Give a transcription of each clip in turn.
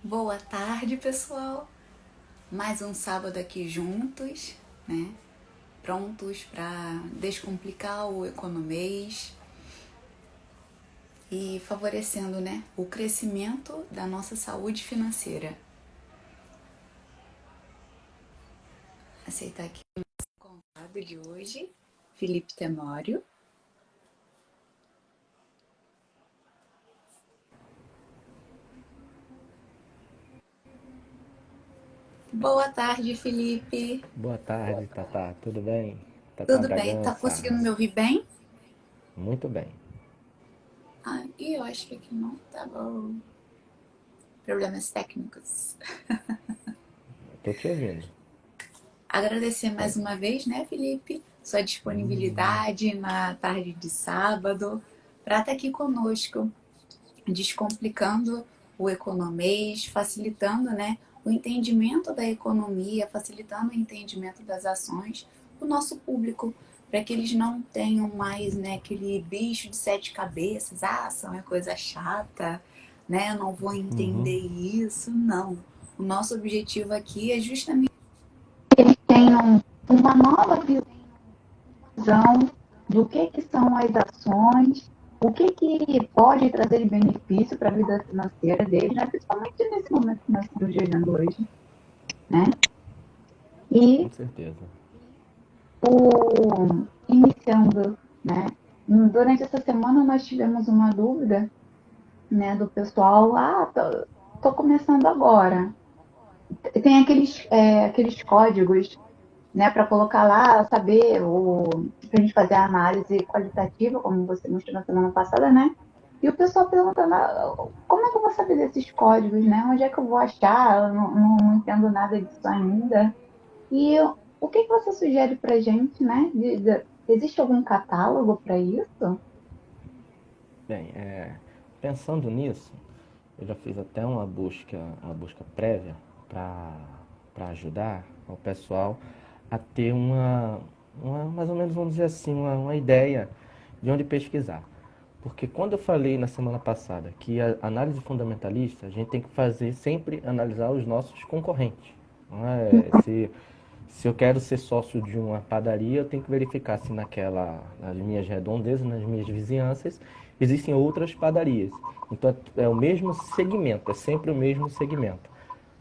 Boa tarde, pessoal. Mais um sábado aqui juntos, né? Prontos para descomplicar o economês e favorecendo, né, o crescimento da nossa saúde financeira. Aceitar aqui o nosso convidado de hoje, Felipe Temório. Boa tarde, Felipe. Boa tarde, Tatá. Tudo bem? Tatá Tudo bem? Tá Bragança. conseguindo me ouvir bem? Muito bem. Eu acho que aqui não tá bom. Problemas técnicos. Estou te ouvindo. Agradecer mais uma vez, né, Felipe, sua disponibilidade na tarde de sábado para estar aqui conosco, descomplicando o economês, facilitando, né, o entendimento da economia, facilitando o entendimento das ações do nosso público, para que eles não tenham mais, né, aquele bicho de sete cabeças, ação é coisa chata, né, eu não vou entender isso, não. O nosso objetivo aqui é justamente tenham uma nova visão do que são as ações, o que pode trazer de benefício para a vida financeira deles, né? Principalmente nesse momento que nós estamos vivendo hoje. Né? E Com certeza. iniciando, né? Durante essa semana nós tivemos uma dúvida, né, do pessoal, tô começando agora. Tem aqueles códigos, né, para colocar lá, saber, para a gente fazer a análise qualitativa, como você mostrou na semana passada, né? E o pessoal perguntando, como é que eu vou saber desses códigos, né? Onde é que eu vou achar? Eu não entendo nada disso ainda. E o que você sugere para a gente, né? Existe algum catálogo para isso? Bem, pensando nisso, eu já fiz até uma busca prévia para ajudar o pessoal a ter mais ou menos, vamos dizer assim, uma ideia de onde pesquisar. Porque quando eu falei na semana passada que a análise fundamentalista, a gente tem que fazer sempre analisar os nossos concorrentes. Não é? Se eu quero ser sócio de uma padaria, eu tenho que verificar se nas minhas redondezas, nas minhas vizinhanças, existem outras padarias. Então é o mesmo segmento, é sempre o mesmo segmento.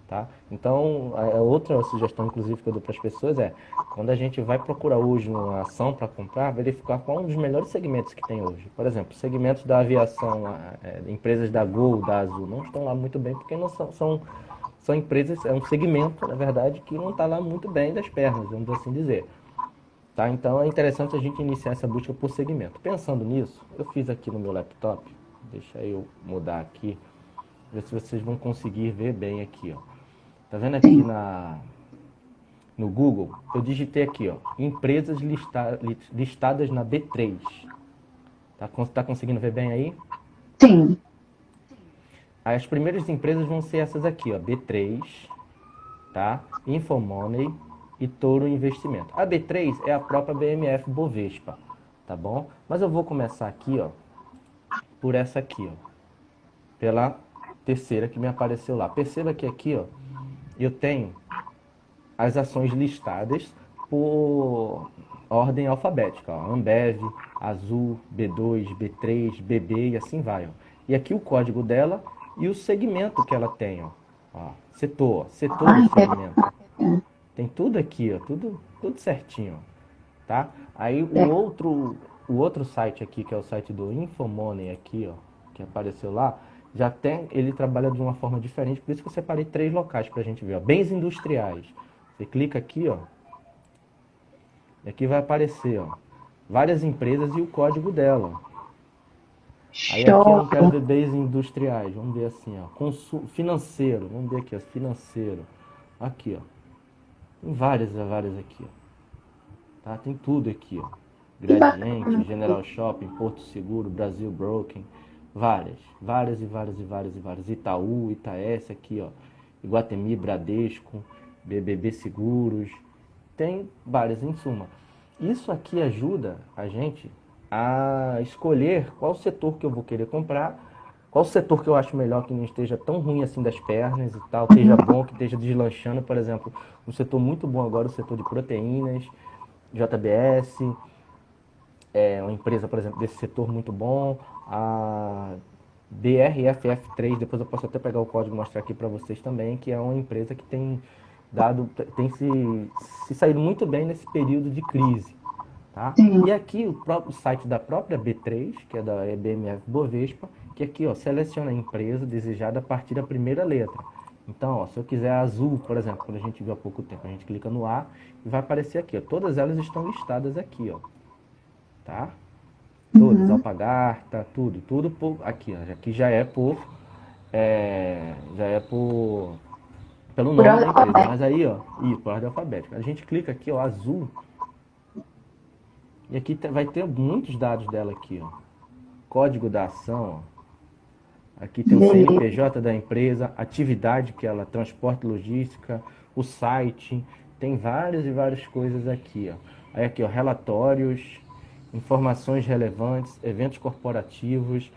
Tá? Então, a outra sugestão, inclusive, que eu dou para as pessoas é, quando a gente vai procurar hoje uma ação para comprar, verificar qual é um dos melhores segmentos que tem hoje. Por exemplo, segmentos da aviação, empresas da Gol, da Azul, não estão lá muito bem, porque não são empresas, é um segmento, na verdade, que não está lá muito bem das pernas, vamos assim dizer. Tá? Então, é interessante a gente iniciar essa busca por segmento. Pensando nisso, eu fiz aqui no meu laptop, deixa eu mudar aqui, ver se vocês vão conseguir ver bem aqui, ó. Tá vendo aqui Sim, no Google? Eu digitei aqui, ó, empresas listadas na B3. Tá conseguindo ver bem aí? sim. Aí as primeiras empresas vão ser essas aqui, ó, B3, tá? Infomoney e Toro Investimento. A B3 é a própria BMF Bovespa, tá bom? Mas eu vou começar aqui, ó, por essa aqui, ó, pela terceira que me apareceu lá. Perceba que aqui, ó, eu tenho as ações listadas por ordem alfabética, ó. Ambev, Azul, B2, B3, BB e assim vai. Ó. E aqui o código dela e o segmento que ela tem. Ó. Setor do segmento. Interessante. Tem tudo aqui, ó, tudo certinho. Ó, tá? Aí o outro site aqui, que é o site do Infomoney aqui, ó, que apareceu lá, já tem, ele trabalha de uma forma diferente, por isso que eu separei três locais para a gente ver, ó. Bens industriais. Você clica aqui, ó, e aqui vai aparecer, ó, várias empresas e o código dela. Aí aqui eu Show. não quero ver bens industriais, vamos ver assim, ó, financeiro, vamos ver aqui, ó, financeiro. Aqui, ó, tem várias aqui, ó. Tá? Tem tudo aqui, ó. Que Gradiente, bacana. General Shopping, Porto Seguro, Brasil Broken, várias. Itaú, Itaés aqui, ó. Iguatemi, Bradesco, BBB Seguros, tem várias em suma. Isso aqui ajuda a gente a escolher qual setor que eu vou querer comprar Qual setor que eu acho melhor que não esteja tão ruim assim das pernas e tal, esteja bom, que esteja deslanchando, por exemplo, um setor muito bom agora, o setor de proteínas, JBS, é uma empresa, por exemplo, desse setor muito bom, a BRFF3, depois eu posso até pegar o código e mostrar aqui para vocês também, que é uma empresa que tem tem se saído muito bem nesse período de crise. Tá? Sim. E aqui o próprio site da própria B3, que é da EBMF Bovespa, que aqui ó, seleciona a empresa desejada a partir da primeira letra. Então, ó, se eu quiser azul, por exemplo, quando a gente viu há pouco tempo, a gente clica no A e vai aparecer aqui. Ó, todas elas estão listadas aqui, ó, tá? Todas, Uhum. Alpagarta, tudo por aqui, ó, aqui já é por pelo Por nome ordem da empresa. alfabética. Mas aí, ó, por ordem alfabética. A gente clica aqui, ó, azul, e aqui vai ter muitos dados dela aqui, ó. Código da ação, ó. Aqui tem o Beleza. CNPJ da empresa, atividade que ela transporte logística, o site, tem várias e várias coisas aqui, ó. Aí aqui, ó, relatórios, informações relevantes, eventos corporativos,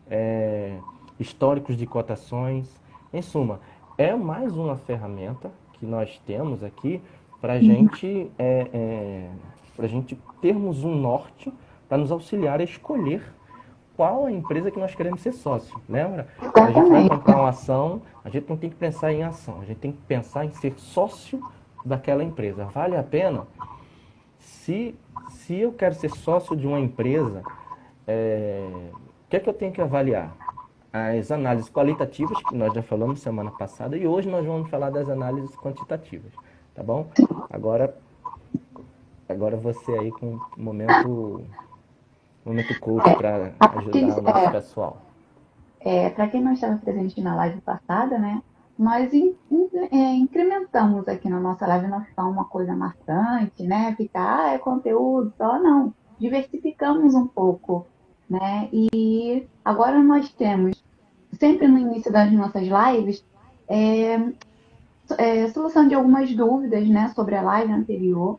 é, históricos de cotações. Em suma, é mais uma ferramenta que nós temos aqui para Uhum. a gente termos um norte para nos auxiliar a escolher qual a empresa que nós queremos ser sócio. Lembra? Quando a gente vai Exatamente. comprar uma ação, a gente não tem que pensar em ação, a gente tem que pensar em ser sócio daquela empresa. Vale a pena? Se, se eu quero ser sócio de uma empresa, o que é que eu tenho que avaliar? As análises qualitativas, que nós já falamos semana passada, e hoje nós vamos falar das análises quantitativas, tá bom? Agora, agora você aí com o momento coach para A partir, ajudar o nosso pessoal. para quem não estava presente na live passada, né? Nós incrementamos aqui na nossa live, não ficar uma coisa maçante, né? Ficar, é conteúdo só, não. Diversificamos um pouco, né? E agora nós temos, sempre no início das nossas lives, é, solução de algumas dúvidas, né? Sobre a live anterior.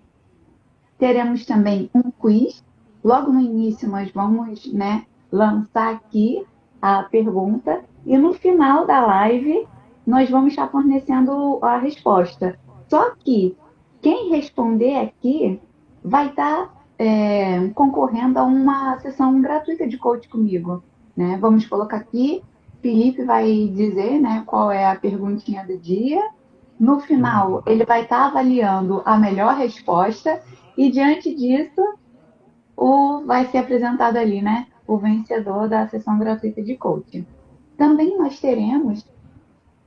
Teremos também um quiz. Logo no início, nós vamos, né, lançar aqui a pergunta e no final da live nós vamos estar fornecendo a resposta. Só que quem responder aqui vai estar concorrendo a uma sessão gratuita de coach comigo. Né? Vamos colocar aqui, Felipe vai dizer, né, qual é a perguntinha do dia. No final, ele vai estar avaliando a melhor resposta e diante disso, vai ser apresentado ali, né, o vencedor da sessão gratuita de coaching. Também nós teremos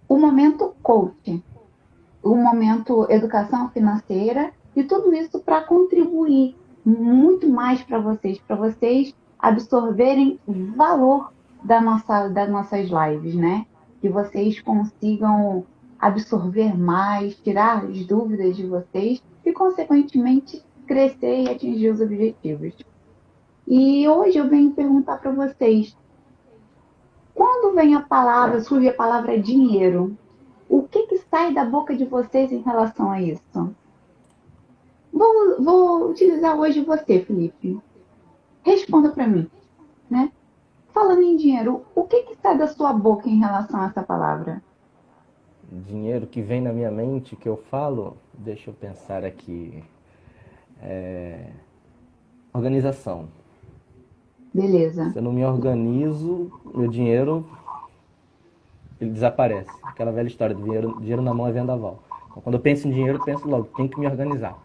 o momento coaching, o momento educação financeira e tudo isso para contribuir muito mais para vocês absorverem valor das nossas lives, né? Que vocês consigam absorver mais, tirar as dúvidas de vocês e, consequentemente, crescer e atingir os objetivos. E hoje eu venho perguntar para vocês, quando vem a palavra, surge a palavra dinheiro, o que sai da boca de vocês em relação a isso? Vou utilizar hoje você, Felipe. Responda para mim, né? Falando em dinheiro, o que sai da sua boca em relação a essa palavra? Dinheiro que vem na minha mente, que eu falo, deixa eu pensar aqui. Organização. Beleza. Se eu não me organizo, meu dinheiro ele desaparece. Aquela velha história do dinheiro na mão é vendaval. Então, quando eu penso em dinheiro, eu penso logo, tem que me organizar.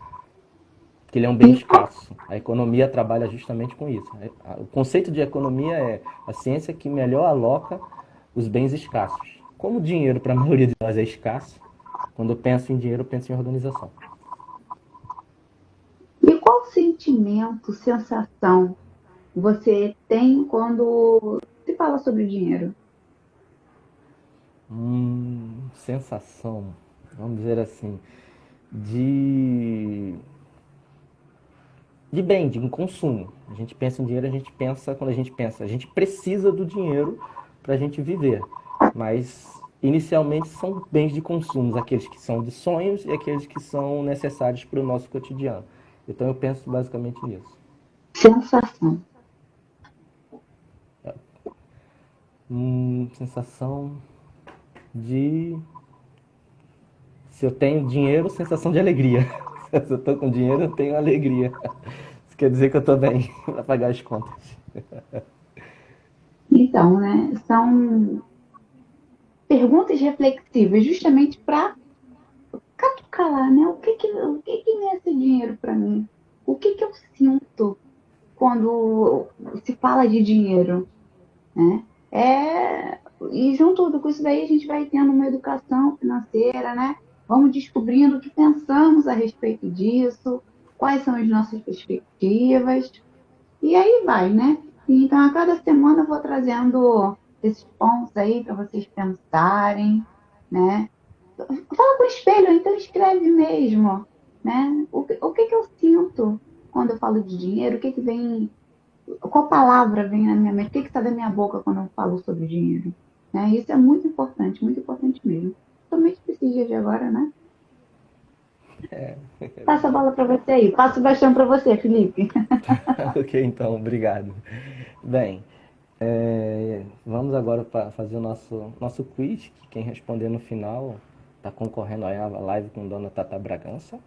Porque ele é um bem E escasso. A economia trabalha justamente com isso. O conceito de economia é a ciência que melhor aloca os bens escassos. Como o dinheiro para a maioria de nós é escasso, quando eu penso em dinheiro, eu penso em organização. qual sentimento, sensação você tem quando se fala sobre dinheiro? Sensação, vamos dizer assim, de bem, de um consumo. A gente pensa em dinheiro, a gente pensa, quando a gente precisa do dinheiro para a gente viver. Mas inicialmente são bens de consumo, aqueles que são de sonhos e aqueles que são necessários para o nosso cotidiano. Então eu penso basicamente nisso. Sensação. sensação de... Se eu tenho dinheiro, sensação de alegria. Se eu tô com dinheiro, eu tenho alegria. Isso quer dizer que eu tô bem para pagar as contas. Então, né, são perguntas reflexivas justamente para catucar lá, né? O que é esse dinheiro para mim? O que eu sinto quando se fala de dinheiro, né? E junto com isso daí a gente vai tendo uma educação financeira, né? Vamos descobrindo o que pensamos a respeito disso, quais são as nossas perspectivas, e aí vai, né? Então, a cada semana eu vou trazendo esses pontos aí para vocês pensarem, né? Fala com o espelho, então escreve mesmo, né? O que eu sinto quando eu falo de dinheiro? O que vem, qual palavra vem na minha mente? O que sai da minha boca quando eu falo sobre dinheiro? Né? Isso é muito importante mesmo. Somente esses dias de agora, né? Passa a bola para você aí. Passa o bastão para você, Felipe. Ok, então, obrigado. Bem, vamos agora para fazer o nosso quiz, que quem responder no final está concorrendo aí à live com Dona Tata Bragança.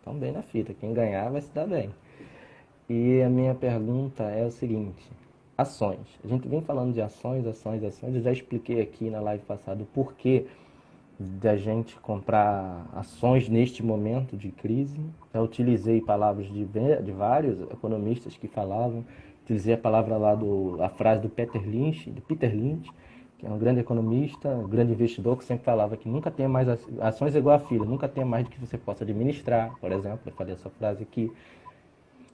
Então, bem na fita, quem ganhar vai se dar bem. E a minha pergunta é o seguinte: ações. A gente vem falando de ações, ações, ações. Eu já expliquei aqui na live passada o porquê da gente comprar ações neste momento de crise. Já utilizei palavras de vários economistas que falavam. Utilizei a palavra lá a frase do Peter Lynch, que é um grande economista, um grande investidor, que sempre falava que nunca tenha mais ações é igual a filha, nunca tenha mais do que você possa administrar, por exemplo. Eu falei essa frase aqui.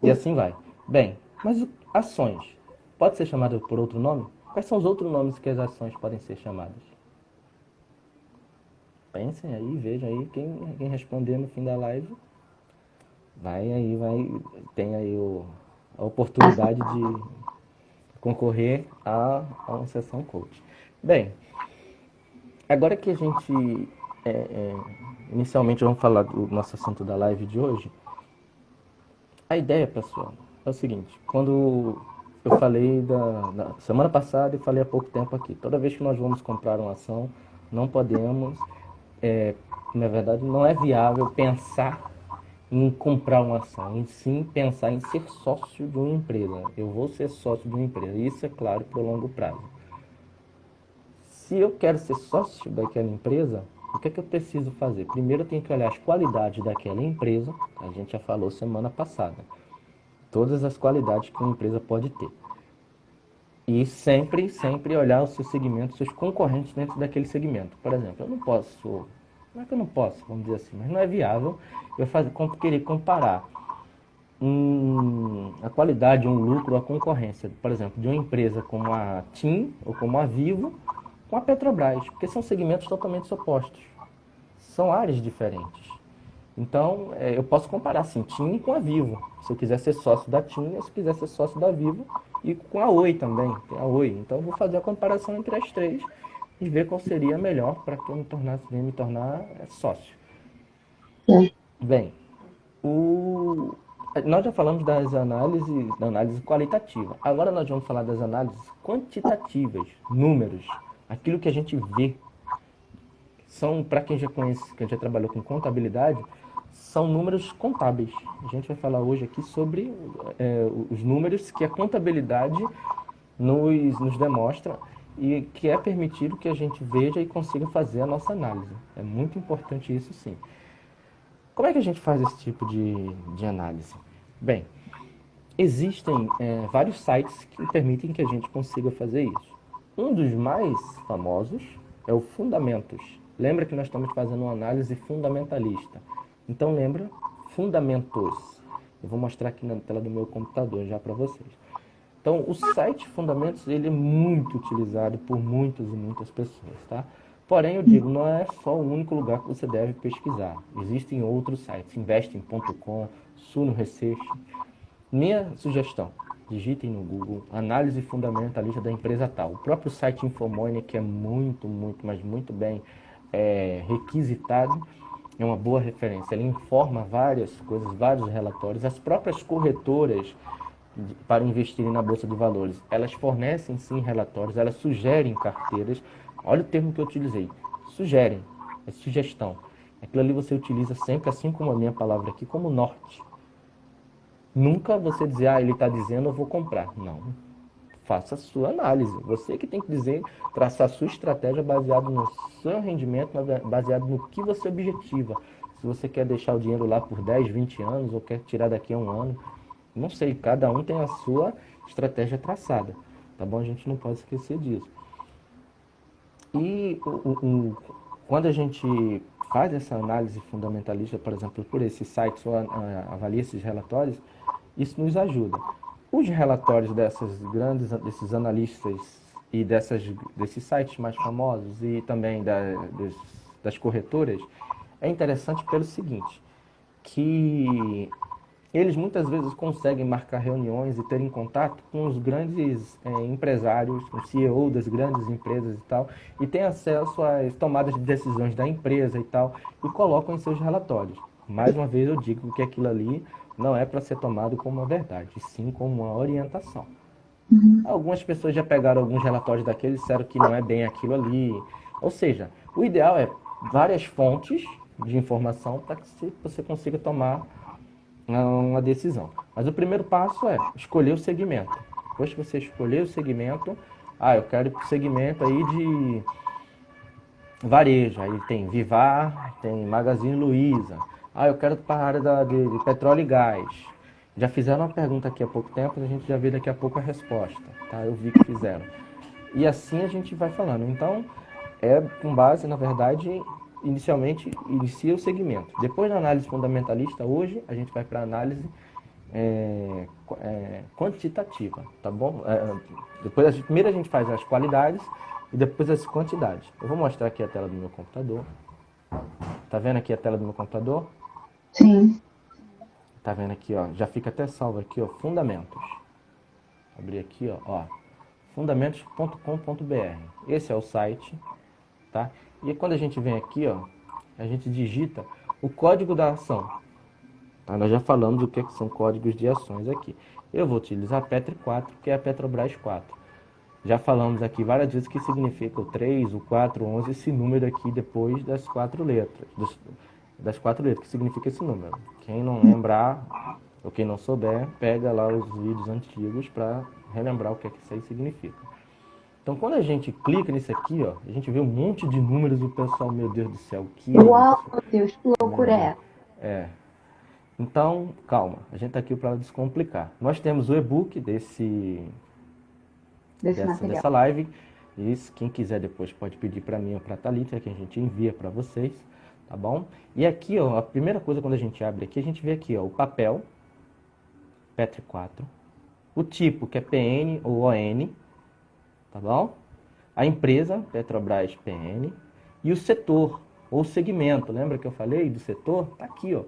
E assim vai. Bem, mas ações pode ser chamada por outro nome? Quais são os outros nomes que as ações podem ser chamadas? Pensem aí, vejam aí, quem responder no fim da live, tem aí a oportunidade de concorrer a uma sessão coach. Bem, agora que a gente, inicialmente vamos falar do nosso assunto da live de hoje, a ideia, pessoal, é o seguinte: quando eu falei da semana passada e falei há pouco tempo aqui, toda vez que nós vamos comprar uma ação, não podemos, na verdade, não é viável pensar em comprar uma ação, em sim pensar em ser sócio de uma empresa. Eu vou ser sócio de uma empresa, isso é claro para o longo prazo. Se eu quero ser sócio daquela empresa, o que eu preciso fazer? Primeiro eu tenho que olhar as qualidades daquela empresa, a gente já falou semana passada. Todas as qualidades que uma empresa pode ter. E sempre, sempre olhar o seu segmento, seus concorrentes dentro daquele segmento. Por exemplo, eu não posso, não é que eu não posso, vamos dizer assim, mas não é viável eu querer comparar a qualidade, um lucro, a concorrência, por exemplo, de uma empresa como a TIM ou como a Vivo com a Petrobras, porque são segmentos totalmente opostos. São áreas diferentes. Então, eu posso comparar assim, TIM com a Vivo. Se eu quiser ser sócio da TIM, ou se eu quiser ser sócio da Vivo, e com a Oi também, tem a Oi. Então, eu vou fazer a comparação entre as três e ver qual seria melhor para que eu me tornar sócio. Bem, nós já falamos da análise qualitativa. Agora nós vamos falar das análises quantitativas, números, aquilo que a gente vê. São, para quem já conhece, quem já trabalhou com contabilidade, são números contábeis. A gente vai falar hoje aqui sobre os números que a contabilidade nos demonstra e que é permitido que a gente veja e consiga fazer a nossa análise. É muito importante isso, sim. Como é que a gente faz esse tipo de análise? Bem, existem vários sites que permitem que a gente consiga fazer isso. Um dos mais famosos é o Fundamentos. Lembra que nós estamos fazendo uma análise fundamentalista. Então lembra, Fundamentos. Eu vou mostrar aqui na tela do meu computador já para vocês. Então o site Fundamentos ele é muito utilizado por muitas e muitas pessoas, tá? Porém, eu digo, não é só o único lugar que você deve pesquisar. Existem outros sites, investing.com, Suno Research. Minha sugestão, digitem no Google análise fundamentalista da empresa tal. O próprio site Infomoney, que é muito, muito, mas muito bem requisitado, é uma boa referência. Ele informa várias coisas, vários relatórios. As próprias corretoras para investirem na Bolsa de Valores. Elas fornecem, sim, relatórios, elas sugerem carteiras. Olha o termo que eu utilizei. Sugerem. É sugestão. Aquilo ali você utiliza sempre, assim como a minha palavra aqui, como norte. Nunca você dizer, ele está dizendo, eu vou comprar. Não. Faça a sua análise. Você que tem que dizer, traçar a sua estratégia baseado no seu rendimento, baseado no que você objetiva. Se você quer deixar o dinheiro lá por 10, 20 anos, ou quer tirar daqui a um ano, não sei, cada um tem a sua estratégia traçada, tá bom? A gente não pode esquecer disso. E quando a gente faz essa análise fundamentalista, por exemplo, por esses sites ou avalia esses relatórios, isso nos ajuda. Os relatórios desses analistas e desses sites mais famosos e também das corretoras, é interessante pelo seguinte, que eles muitas vezes conseguem marcar reuniões e terem contato com os grandes empresários, o CEO das grandes empresas e tal, e têm acesso às tomadas de decisões da empresa e tal, e colocam em seus relatórios. Mais uma vez eu digo que aquilo ali não é para ser tomado como uma verdade, sim como uma orientação. Algumas pessoas já pegaram alguns relatórios daqueles e disseram que não é bem aquilo ali. Ou seja, o ideal é várias fontes de informação para que você consiga tomar uma decisão. Mas o primeiro passo é escolher o segmento. Depois que você escolher o segmento, eu quero ir para o segmento aí de varejo. Aí tem Vivar, tem Magazine Luiza. Eu quero ir para a área de petróleo e gás. Já fizeram uma pergunta aqui há pouco tempo, a gente já vê daqui a pouco a resposta. Tá? Eu vi que fizeram. E assim a gente vai falando. Então, é com base, na verdade, inicialmente inicia o segmento. Depois da análise fundamentalista, hoje a gente vai para a análise quantitativa, tá bom? Primeiro a gente faz as qualidades e depois as quantidades. Eu vou mostrar aqui a tela do meu computador. Tá vendo aqui a tela do meu computador? Sim. Tá vendo aqui, ó? Já fica até salvo aqui, ó, fundamentos. Vou abrir aqui, ó, fundamentos.com.br. Esse é o site, tá? E quando a gente vem aqui, ó, a gente digita o código da ação. Tá? Nós já falamos o que são códigos de ações aqui. Eu vou utilizar a Petri 4, que é a Petrobras 4. Já falamos aqui várias vezes que significa o 3, o 4, o 11, esse número aqui depois das 4 letras. Das 4 letras, que significa esse número. Quem não lembrar, ou quem não souber, pega lá os vídeos antigos para relembrar o que isso aí significa. Então, quando a gente clica nisso aqui, ó, a gente vê um monte de números e o pessoal, meu Deus do céu, que Uau, meu Deus, que loucura é. Então, calma, a gente está aqui para descomplicar. Nós temos o e-book dessa live. E quem quiser depois pode pedir para mim ou para a Thalita, que a gente envia para vocês, tá bom? E aqui, ó, a primeira coisa quando a gente abre aqui, a gente vê aqui, ó, o papel, Petri 4, o tipo, que é PN ou ON, tá bom? A empresa, Petrobras PN, e o setor, ou segmento, lembra que eu falei do setor? Tá aqui, ó.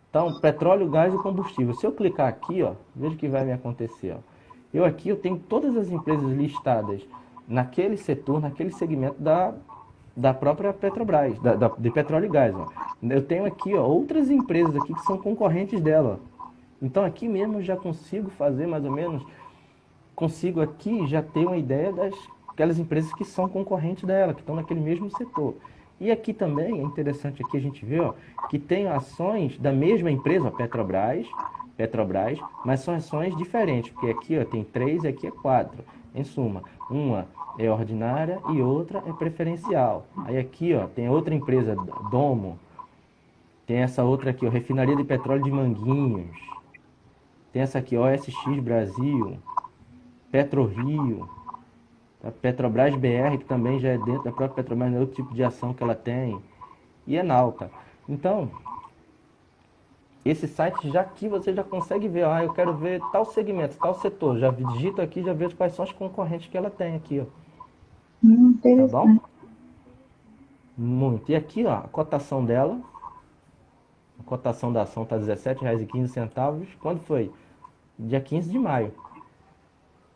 Então, petróleo, gás e combustível. Se eu clicar aqui, ó, veja o que vai me acontecer, ó. Eu tenho todas as empresas listadas naquele setor, naquele segmento da própria Petrobras, de petróleo e gás, ó. Eu tenho aqui, ó, outras empresas aqui que são concorrentes dela. Então, aqui mesmo eu já consigo fazer mais ou menos, consigo aqui já ter uma ideia daquelas empresas que são concorrentes dela, que estão naquele mesmo setor. E aqui também é interessante aqui a gente ver, ó, que tem ações da mesma empresa, ó, Petrobras, mas são ações diferentes, porque aqui, ó, tem 3 e aqui é 4. Em suma, uma é ordinária e outra é preferencial. Aí aqui, ó, tem outra empresa, Domo, tem essa outra aqui, ó, Refinaria de Petróleo de Manguinhos, tem essa aqui, OSX Brasil, PetroRio, a Petrobras BR, que também já é dentro da própria Petrobras, é outro tipo de ação que ela tem, e Enalta. Então, esse site já aqui você já consegue ver, eu quero ver tal segmento, tal setor, já digito aqui, já vejo quais são as concorrentes que ela tem aqui, ó. Tá bom? Muito. E aqui, ó, a cotação dela, a cotação da ação está R$ 17,15. Quando foi? Dia 15 de maio.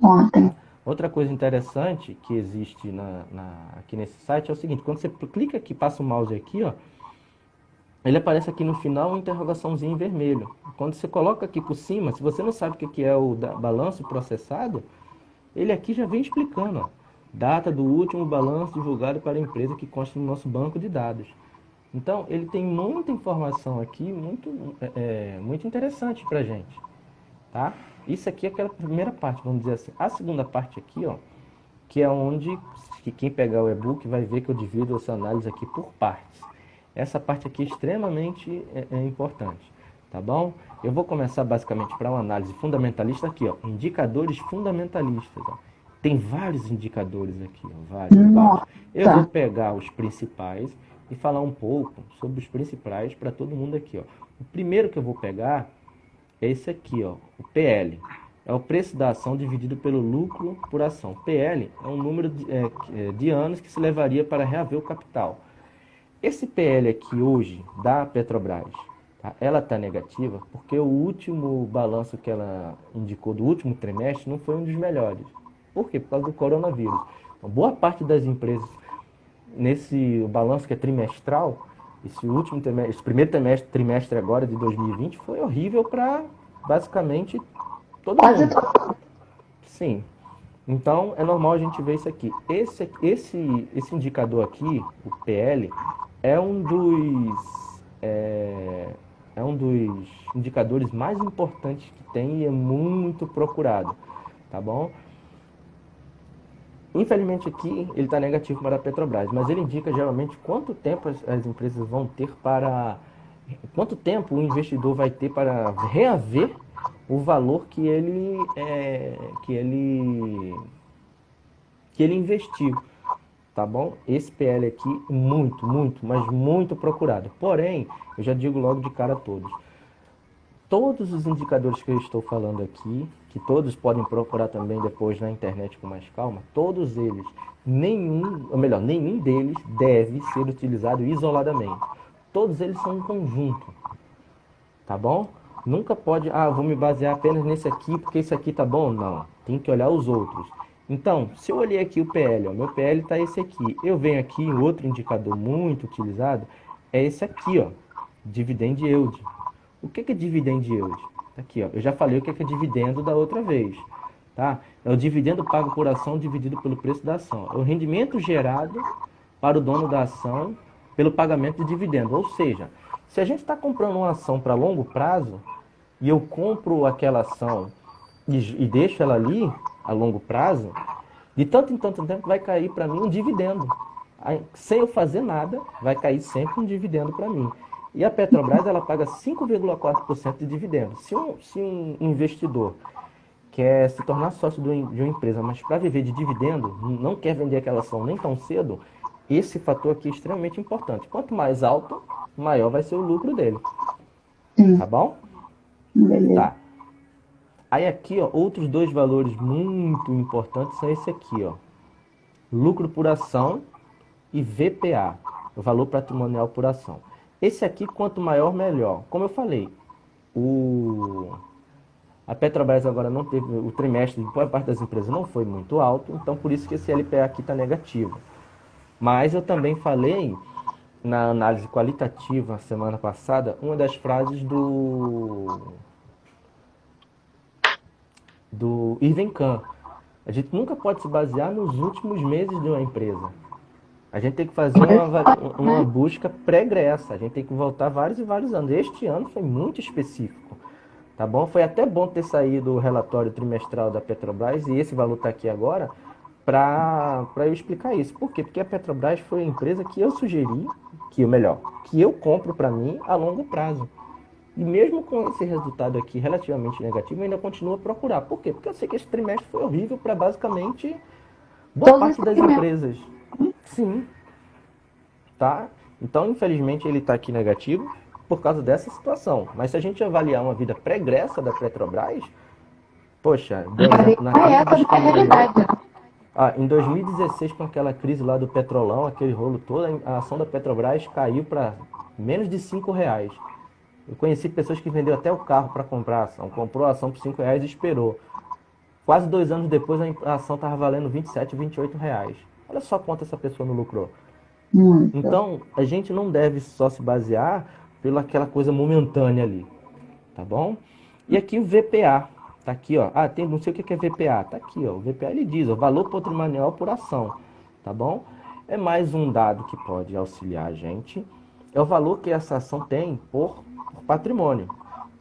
Ontem. Outra coisa interessante que existe aqui nesse site é o seguinte, quando você clica aqui, passa o mouse aqui, ó, ele aparece aqui no final uma interrogaçãozinha em vermelho. Quando você coloca aqui por cima, se você não sabe o que é o balanço processado, ele aqui já vem explicando, ó, data do último balanço divulgado para a empresa que consta no nosso banco de dados. Então, ele tem muita informação aqui, muito interessante para a gente, tá? Isso aqui é aquela primeira parte, vamos dizer assim. A segunda parte aqui, ó, que é onde que quem pegar o e-book vai ver que eu divido essa análise aqui por partes. Essa parte aqui é extremamente importante, tá bom? Eu vou começar basicamente para uma análise fundamentalista aqui, ó, indicadores fundamentalistas, ó. Tem vários indicadores aqui, ó, vários. Nossa. Eu vou pegar os principais e falar um pouco sobre os principais para todo mundo aqui, ó. O primeiro que eu vou pegar é esse aqui, ó, o PL. É o preço da ação dividido pelo lucro por ação. PL é um número de anos que se levaria para reaver o capital. Esse PL aqui hoje da Petrobras, tá? Ela está negativa porque o último balanço que ela indicou do último trimestre não foi um dos melhores. Por quê? Por causa do coronavírus. Então, boa parte das empresas, nesse balanço que é trimestral, esse primeiro trimestre agora de 2020 foi horrível para basicamente todo Quase mundo. todo. Sim. Então, é normal a gente ver isso aqui. Esse indicador aqui, o PL, é um dos indicadores mais importantes que tem e é muito procurado, tá bom? Infelizmente aqui ele está negativo para a Petrobras, mas ele indica geralmente quanto tempo as empresas vão ter quanto tempo o investidor vai ter para reaver o valor que ele investiu, tá bom? Esse PL aqui muito, mas muito procurado. Porém, eu já digo logo de cara a todos os indicadores que eu estou falando aqui, que todos podem procurar também depois na internet com mais calma, todos eles, nenhum deles deve ser utilizado isoladamente. Todos eles são um conjunto, tá bom? Nunca pode, vou me basear apenas nesse aqui, porque esse aqui tá bom. Não, tem que olhar os outros. Então, se eu olhei aqui o PL, ó, meu PL tá esse aqui. Eu venho aqui, outro indicador muito utilizado, é esse aqui, ó, Dividend Yield. O que é Dividend Yield? Aqui, ó, eu já falei o que é dividendo da outra vez, tá? É o dividendo pago por ação dividido pelo preço da ação. É o rendimento gerado para o dono da ação pelo pagamento de dividendo. Ou seja, se a gente está comprando uma ação para longo prazo e eu compro aquela ação e deixo ela ali a longo prazo, de tanto em tanto tempo vai cair para mim um dividendo. Sem eu fazer nada, vai cair sempre um dividendo para mim. E a Petrobras ela paga 5,4% de dividendo. Se um investidor quer se tornar sócio de uma empresa, mas para viver de dividendo, não quer vender aquela ação nem tão cedo, esse fator aqui é extremamente importante. Quanto mais alto, maior vai ser o lucro dele. Sim. Tá bom? Beleza. Tá. Aí aqui, ó, outros dois valores muito importantes são esse aqui, ó. Lucro por ação e VPA, o valor patrimonial por ação. Esse aqui, quanto maior, melhor. Como eu falei, a Petrobras agora não teve, o trimestre de boa parte das empresas não foi muito alto, então por isso que esse LPA aqui está negativo. Mas eu também falei, na análise qualitativa, semana passada, uma das frases do Irving Kahn. A gente nunca pode se basear nos últimos meses de uma empresa. A gente tem que fazer uma busca pregressa. A gente tem que voltar vários e vários anos. Este ano foi muito específico, tá bom? Foi até bom ter saído o relatório trimestral da Petrobras, e esse valor está aqui agora, para eu explicar isso. Por quê? Porque a Petrobras foi a empresa que eu sugeri, que eu compro para mim a longo prazo. E mesmo com esse resultado aqui relativamente negativo, eu ainda continuo a procurar. Por quê? Porque eu sei que esse trimestre foi horrível para basicamente boa parte das empresas. Sim. Tá? Então, infelizmente, ele está aqui negativo por causa dessa situação. Mas se a gente avaliar uma vida pregressa da Petrobras, poxa, em 2016, com aquela crise lá do petrolão, aquele rolo todo, a ação da Petrobras caiu para menos de R$5. Eu conheci pessoas que venderam até o carro para comprar a ação. Comprou a ação por R$5 e esperou. Quase 2 anos depois, a ação estava valendo R$27, R$28. Olha só quanto essa pessoa não lucrou. Muito. Então, a gente não deve só se basear pela aquela coisa momentânea ali, tá bom? E aqui o VPA, tá aqui, ó. Ah, tem, não sei o que é VPA, tá aqui, ó. O VPA ele diz, ó, valor patrimonial por ação, tá bom? É mais um dado que pode auxiliar a gente. É o valor que essa ação tem por patrimônio,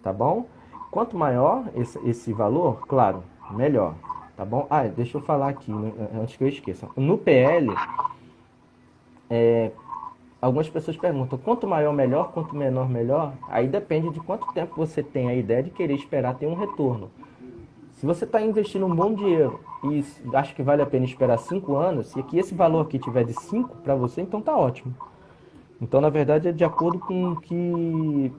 tá bom? Quanto maior esse valor, claro, melhor, tá bom? Ah, deixa eu falar aqui, antes que eu esqueça. No PL, algumas pessoas perguntam, quanto maior melhor, quanto menor melhor? Aí depende de quanto tempo você tem a ideia de querer esperar ter um retorno. Se você está investindo um bom dinheiro e acha que vale a pena esperar 5 anos, se aqui esse valor aqui tiver de 5 para você, então tá ótimo. Então, na verdade, é de acordo com que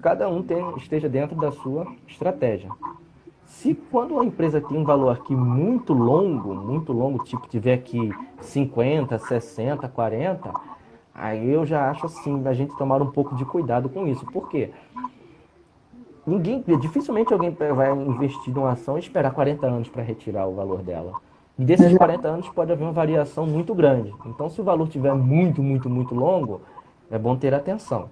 cada um esteja dentro da sua estratégia. Se quando a empresa tem um valor aqui muito longo, tipo tiver aqui 50, 60, 40, aí eu já acho assim, a gente tomar um pouco de cuidado com isso. Por quê? Dificilmente alguém vai investir numa ação e esperar 40 anos para retirar o valor dela. E desses 40 anos pode haver uma variação muito grande. Então, se o valor estiver muito longo, é bom ter atenção.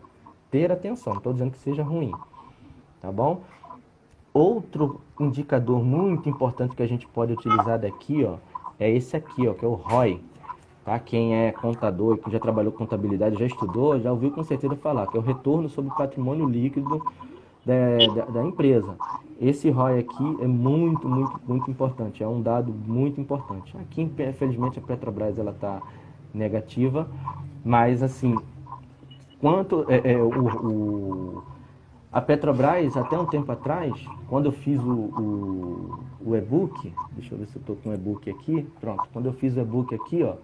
Ter atenção, não estou dizendo que seja ruim. Tá bom? Outro indicador muito importante que a gente pode utilizar daqui, ó, é esse aqui, ó, que é o ROI. Tá? Quem é contador e que já trabalhou com contabilidade, já estudou, já ouviu com certeza falar, que é o retorno sobre o patrimônio líquido da empresa. Esse ROI aqui é muito importante, é um dado muito importante. Aqui, infelizmente, a Petrobras ela está negativa, mas assim, quanto a Petrobras, até um tempo atrás, quando eu fiz o e-book, deixa eu ver se eu estou com o e-book aqui, pronto, quando eu fiz o e-book aqui, ó,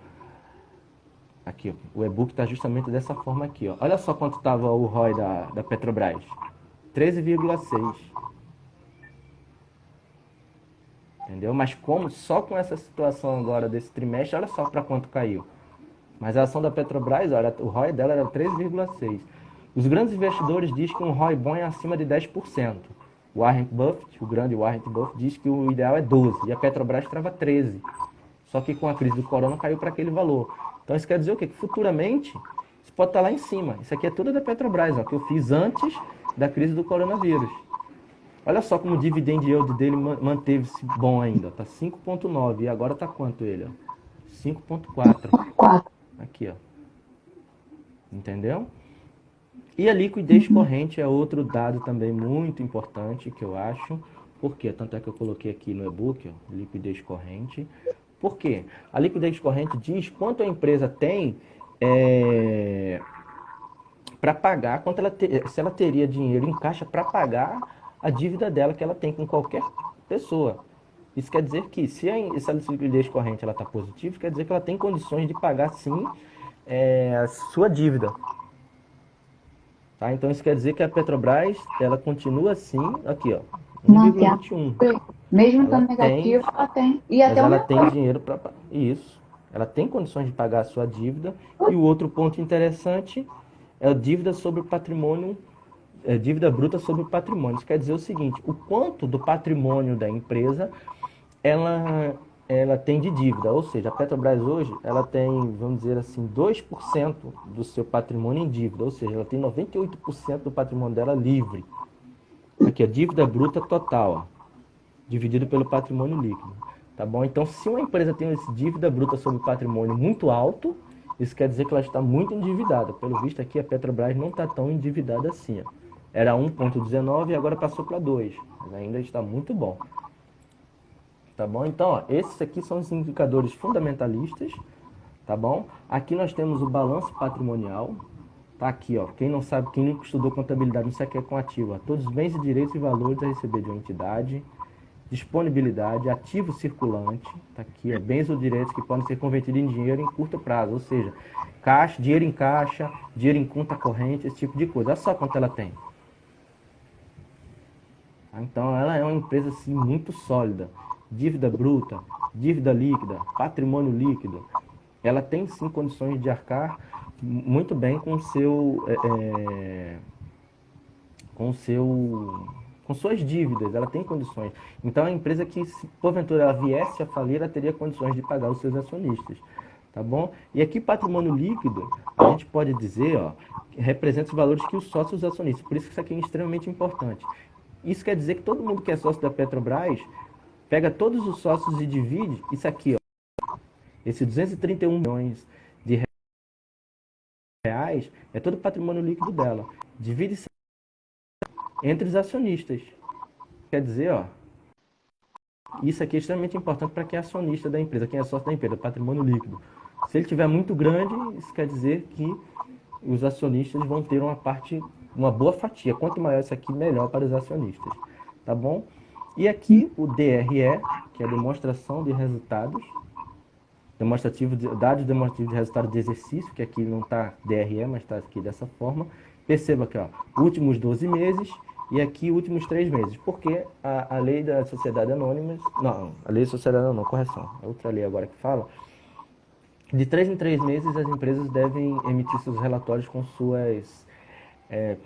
aqui, ó, o e-book está justamente dessa forma aqui, ó. Olha só quanto estava o ROI da Petrobras, 13,6. Entendeu? Mas como só com essa situação agora desse trimestre, olha só para quanto caiu. Mas a ação da Petrobras, olha, o ROI dela era 13,6. Os grandes investidores dizem que um ROI bom é acima de 10%. O Warren Buffett, o grande Warren Buffett, diz que o ideal é 12%. E a Petrobras trava 13%. Só que com a crise do corona caiu para aquele valor. Então isso quer dizer o quê? Que futuramente isso pode estar lá em cima. Isso aqui é tudo da Petrobras, ó, que eu fiz antes da crise do coronavírus. Olha só como o dividend yield dele manteve-se bom ainda. Está 5,9. E agora está quanto ele? 5,4. 4. Aqui, ó. Entendeu? E a liquidez corrente é outro dado também muito importante que eu acho. Por quê? Tanto é que eu coloquei aqui no e-book, ó, liquidez corrente. Por quê? A liquidez corrente diz quanto a empresa tem para pagar, se ela teria dinheiro em caixa para pagar a dívida dela que ela tem com qualquer pessoa. Isso quer dizer que se essa liquidez corrente está positiva, quer dizer que ela tem condições de pagar sim a sua dívida. Tá? Então isso quer dizer que a Petrobras ela continua assim, aqui ó, 1,21. Mesmo estando negativo, ela tem. E Mas até ela tem dinheiro para isso. Ela tem condições de pagar a sua dívida. E o outro ponto interessante é a dívida sobre o patrimônio, dívida bruta sobre o patrimônio. Isso quer dizer o seguinte, o quanto do patrimônio da empresa ela tem de dívida. Ou seja, a Petrobras hoje, ela tem, vamos dizer assim, 2% do seu patrimônio em dívida. Ou seja, ela tem 98% do patrimônio dela livre. Aqui, a dívida bruta total, ó, dividido pelo patrimônio líquido. Tá bom? Então, se uma empresa tem essa dívida bruta sobre o patrimônio muito alto, isso quer dizer que ela está muito endividada. Pelo visto aqui, a Petrobras não está tão endividada assim. Ó. Era 1,19 e agora passou para 2. Mas ainda está muito bom. Tá bom? Então, ó, esses aqui são os indicadores fundamentalistas. Tá bom? Aqui nós temos o balanço patrimonial. Tá aqui, ó. Quem não sabe, quem nunca estudou contabilidade, não sabe o que é com ativo. Ó. Todos os bens e direitos e valores a receber de uma entidade. Disponibilidade, ativo circulante, tá aqui, é bens ou direitos que podem ser convertidos em dinheiro em curto prazo, ou seja, caixa, dinheiro em caixa, dinheiro em conta corrente, esse tipo de coisa. Olha só quanto ela tem. Então ela é uma empresa assim, muito sólida. Dívida bruta, dívida líquida, patrimônio líquido. Ela tem sim condições de arcar muito bem com suas dívidas, ela tem condições. Então, a empresa que, se porventura ela viesse a falir, ela teria condições de pagar os seus acionistas. tá bom? E aqui patrimônio líquido, a gente pode dizer, ó, representa os valores que os sócios acionistas, por isso que isso aqui é extremamente importante. Isso quer dizer que todo mundo que é sócio da Petrobras pega todos os sócios e divide isso aqui, ó, esse 231 milhões de reais é todo o patrimônio líquido dela. Divide isso entre os acionistas. Quer dizer, ó, isso aqui é extremamente importante para quem é acionista da empresa, quem é sócio da empresa, patrimônio líquido. Se ele tiver muito grande, isso quer dizer que os acionistas vão ter uma parte, uma boa fatia. Quanto maior isso aqui, melhor para os acionistas. Tá bom? E aqui o DRE, que é a demonstração de resultados, dados demonstrativos de resultado de exercício, que aqui não está DRE, mas está aqui dessa forma. Perceba que, ó, últimos 12 meses e aqui últimos 3 meses, porque a lei da sociedade anônima, não, a lei da sociedade anônima, correção, é outra lei agora que fala, de 3 em 3 meses as empresas devem emitir seus relatórios com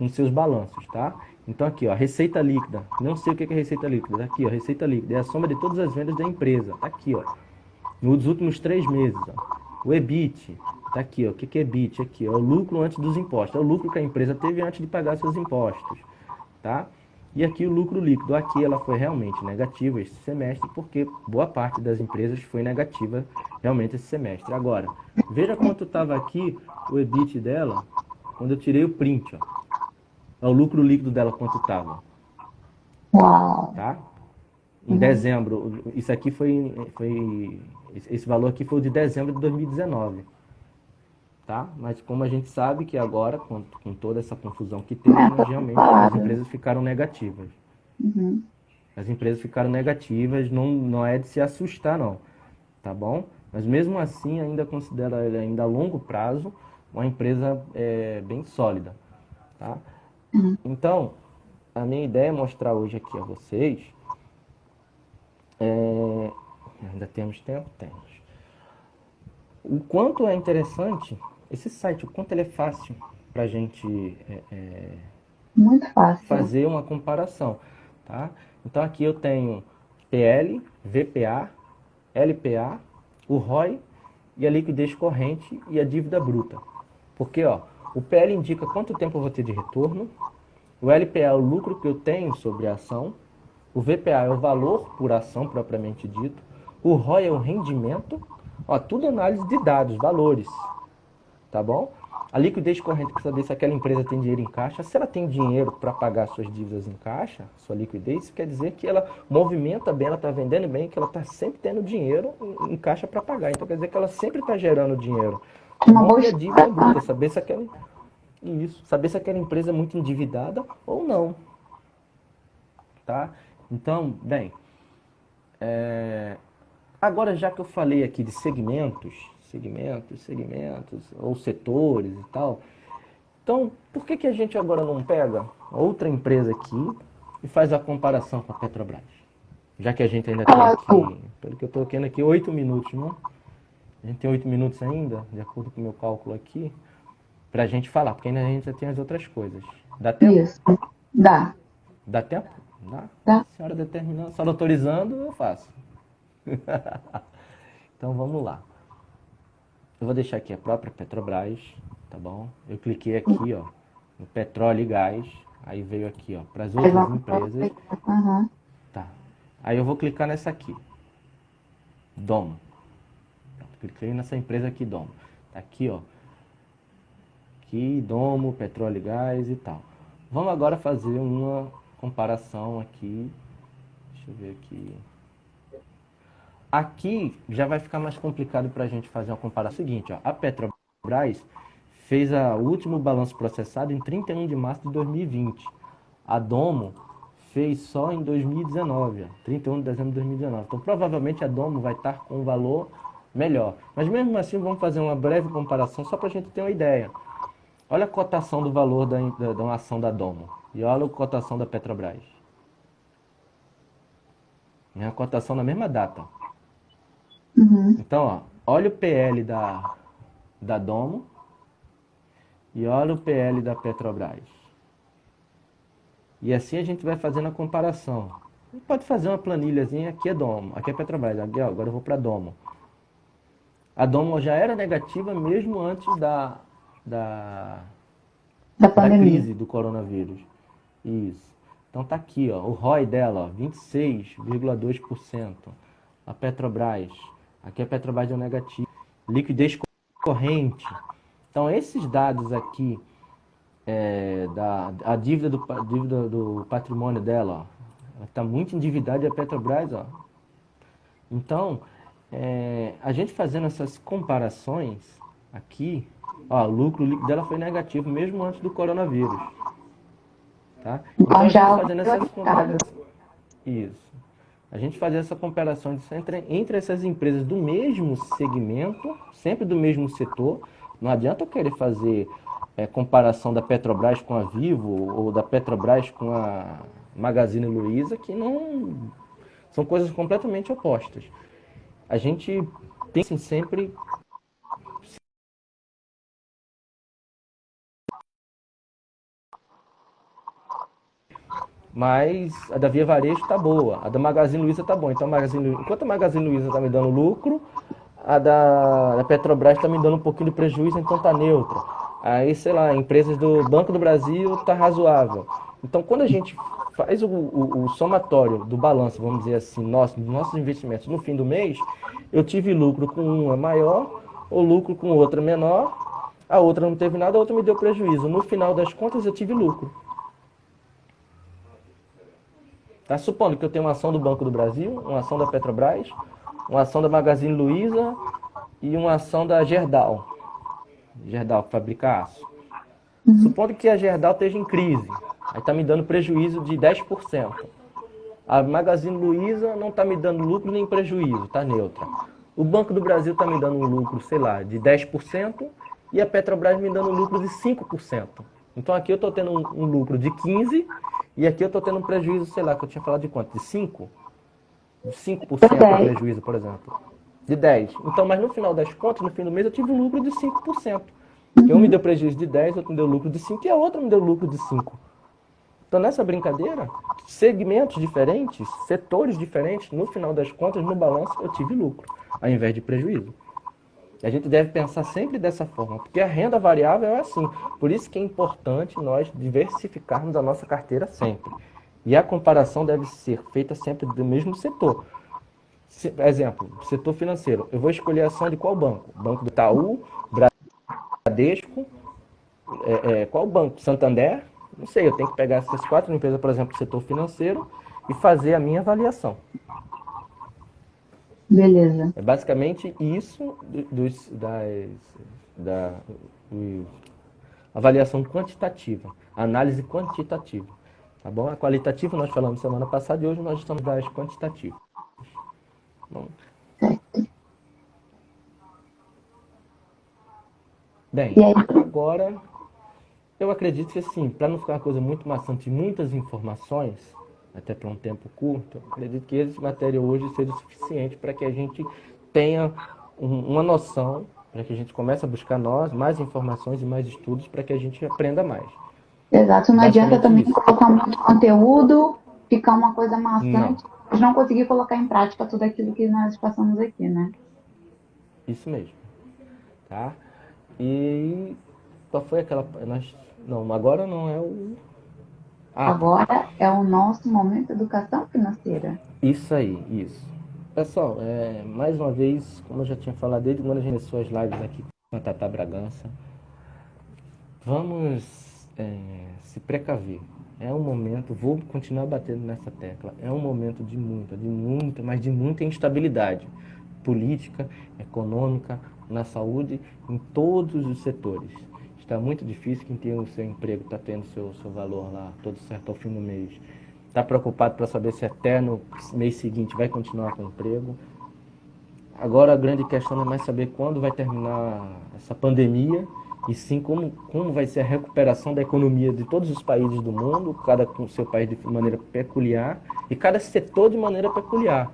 seus balanços, tá? Então aqui, ó, receita líquida, não sei o que é receita líquida, aqui, ó, receita líquida, é a soma de todas as vendas da empresa, tá aqui, ó, nos últimos 3 meses, ó. O EBIT, tá aqui, ó, o que é EBIT? Aqui, ó, o lucro antes dos impostos, é o lucro que a empresa teve antes de pagar seus impostos, tá? E aqui o lucro líquido, aqui ela foi realmente negativa este semestre, porque boa parte das empresas foi negativa realmente esse semestre. Agora, veja quanto estava aqui o EBIT dela, quando eu tirei o print, ó. O lucro líquido dela quanto estava, Uau! tá? Em dezembro, isso aqui esse valor aqui foi o de dezembro de 2019, tá? Mas como a gente sabe que agora, com toda essa confusão que teve, realmente as empresas ficaram negativas. Uhum. As empresas ficaram negativas, não é de se assustar não, tá bom? Mas mesmo assim, ainda considera ele ainda a longo prazo uma empresa bem sólida, tá? Então, a minha ideia é mostrar hoje aqui a vocês, ainda temos tempo? Temos. O quanto é interessante esse site, o quanto ele é fácil para a gente Muito fácil. fazer uma comparação, tá? Então aqui eu tenho PL, VPA, LPA, o ROI e a liquidez corrente e a dívida bruta. Porque, ó, o PL indica quanto tempo eu vou ter de retorno, o LPA é o lucro que eu tenho sobre a ação, o VPA é o valor por ação propriamente dito, o ROI é o rendimento, ó, tudo análise de dados, valores, tá bom? A liquidez corrente para saber se aquela empresa tem dinheiro em caixa. Se ela tem dinheiro para pagar suas dívidas em caixa, sua liquidez, isso quer dizer que ela movimenta bem, ela está vendendo bem, que ela está sempre tendo dinheiro em caixa para pagar. Então quer dizer que ela sempre está gerando dinheiro. Uma boa E a dívida bruta, saber se aquela empresa é muito endividada ou não. Tá? Então, bem, agora já que eu falei aqui de segmentos, ou setores e tal, então por que a gente agora não pega outra empresa aqui e faz a comparação com a Petrobras? Já que a gente ainda tem aqui, pelo que eu estou vendo aqui, 8 minutos, não? A gente tem 8 minutos ainda, de acordo com o meu cálculo aqui, para a gente falar, porque ainda a gente já tem as outras coisas. Dá tempo? Isso. Dá. Dá tempo? Dá? Dá. A senhora determinando, só autorizando, eu faço. Então vamos lá. Eu vou deixar aqui a própria Petrobras, tá bom? Eu cliquei aqui, ó, no petróleo e gás, aí veio aqui, ó, para as outras empresas. Uhum. Tá. Aí eu vou clicar nessa aqui, Domo. Cliquei nessa empresa aqui, Domo. Tá aqui, ó. Aqui, Domo, petróleo e gás e tal. Vamos agora fazer uma comparação aqui. Deixa eu ver aqui. Aqui já vai ficar mais complicado para a gente fazer uma comparação. Seguinte, ó, a Petrobras fez o último balanço processado em 31 de março de 2020. A Domo fez só em 2019, ó, 31 de dezembro de 2019. Então, provavelmente a Domo vai estar com um valor melhor. Mas mesmo assim, vamos fazer uma breve comparação só para a gente ter uma ideia. Olha a cotação do valor da uma ação da Domo e olha a cotação da Petrobras. É a cotação na mesma data. Uhum. Então, ó, olha o PL da Domo e olha o PL da Petrobras. E assim a gente vai fazendo a comparação. A gente pode fazer uma planilhazinha, aqui é Domo, aqui é Petrobras, aqui, ó, agora eu vou para Domo. A Domo já era negativa mesmo antes da, Da da pandemia. crise do coronavírus. Isso. Então tá aqui, ó, o ROI dela, ó, 26,2%. A Petrobras, aqui a Petrobras deu negativo. Liquidez corrente. Então esses dados aqui, a dívida do patrimônio dela, ó, ela está muito endividada e a Petrobras, ó. Então, a gente fazendo essas comparações aqui, ó, o lucro líquido dela foi negativo mesmo antes do coronavírus. Tá? Então Então a já é gente algo fazendo essas priorizado. comparações. Isso. A gente fazer essa comparação entre essas empresas do mesmo segmento, sempre do mesmo setor. Não adianta eu querer fazer comparação da Petrobras com a Vivo ou da Petrobras com a Magazine Luiza, que não são coisas completamente opostas. A gente tem assim, sempre. Mas a da Via Varejo tá boa, a da Magazine Luiza tá boa. Então, enquanto a Magazine Luiza tá me dando lucro, a da Petrobras está me dando um pouquinho de prejuízo, então tá neutra. Aí, sei lá, empresas do Banco do Brasil tá razoável. Então, quando a gente faz o somatório do balanço, vamos dizer assim, dos nossos investimentos no fim do mês, eu tive lucro com uma maior, ou lucro com outra menor, a outra não teve nada, a outra me deu prejuízo. No final das contas, eu tive lucro. Tá? Supondo que eu tenho uma ação do Banco do Brasil, uma ação da Petrobras, uma ação da Magazine Luiza e uma ação da Gerdau. Gerdau, que fabrica aço. Supondo que a Gerdau esteja em crise, aí está me dando prejuízo de 10%. A Magazine Luiza não está me dando lucro nem prejuízo, está neutra. O Banco do Brasil está me dando um lucro, sei lá, de 10% e a Petrobras me dando um lucro de 5%. Então aqui eu estou tendo um lucro de 15% e aqui eu estou tendo um prejuízo, sei lá, que eu tinha falado de quanto? De 5%? De 5% de prejuízo, por exemplo. De 10%. Então, mas no final das contas, no fim do mês, eu tive um lucro de 5%. Um me deu prejuízo de 10%, outro me deu lucro de 5% e a outra me deu lucro de 5%. Então, nessa brincadeira, segmentos diferentes, setores diferentes, no final das contas, no balanço, eu tive lucro, ao invés de prejuízo. A gente deve pensar sempre dessa forma, porque a renda variável é assim. Por isso que é importante nós diversificarmos a nossa carteira sempre. E a comparação deve ser feita sempre do mesmo setor. Exemplo, setor financeiro. Eu vou escolher a ação de qual banco? Banco do Itaú, Bradesco, qual banco? Santander? Não sei, eu tenho que pegar essas 4 empresas, por exemplo, do setor financeiro e fazer a minha avaliação. Beleza. É basicamente isso da avaliação quantitativa, análise quantitativa. Tá bom? A qualitativa nós falamos semana passada e hoje nós estamos das quantitativas. Bom, Certo. bem, E aí? agora eu acredito que assim, para não ficar uma coisa muito maçante, muitas informações, até para um tempo curto, eu acredito que esse material hoje seja suficiente para que a gente tenha uma noção, para que a gente comece a buscar mais informações e mais estudos para que a gente aprenda mais. Exato, não adianta Basicamente também isso. colocar muito conteúdo, ficar uma coisa Não, maçante, mas não conseguir colocar em prática tudo aquilo que nós passamos aqui, né? isso mesmo, tá? E qual foi aquela... não, agora não é o... Ah, tá. Agora é o nosso momento educação financeira. Isso aí, isso. Pessoal, mais uma vez, como eu já tinha falado desde quando a gente começou as lives aqui com a Tata Bragança, vamos se precaver. É um momento, vou continuar batendo nessa tecla, é um momento de muita instabilidade política, econômica, na saúde, em todos os setores. Está muito difícil quem tem o seu emprego, está tendo seu valor lá, todo certo ao fim do mês. Está preocupado para saber se até no mês seguinte vai continuar com o emprego. Agora a grande questão não é mais saber quando vai terminar essa pandemia, e sim como vai ser a recuperação da economia de todos os países do mundo, cada com o seu país de maneira peculiar, e cada setor de maneira peculiar.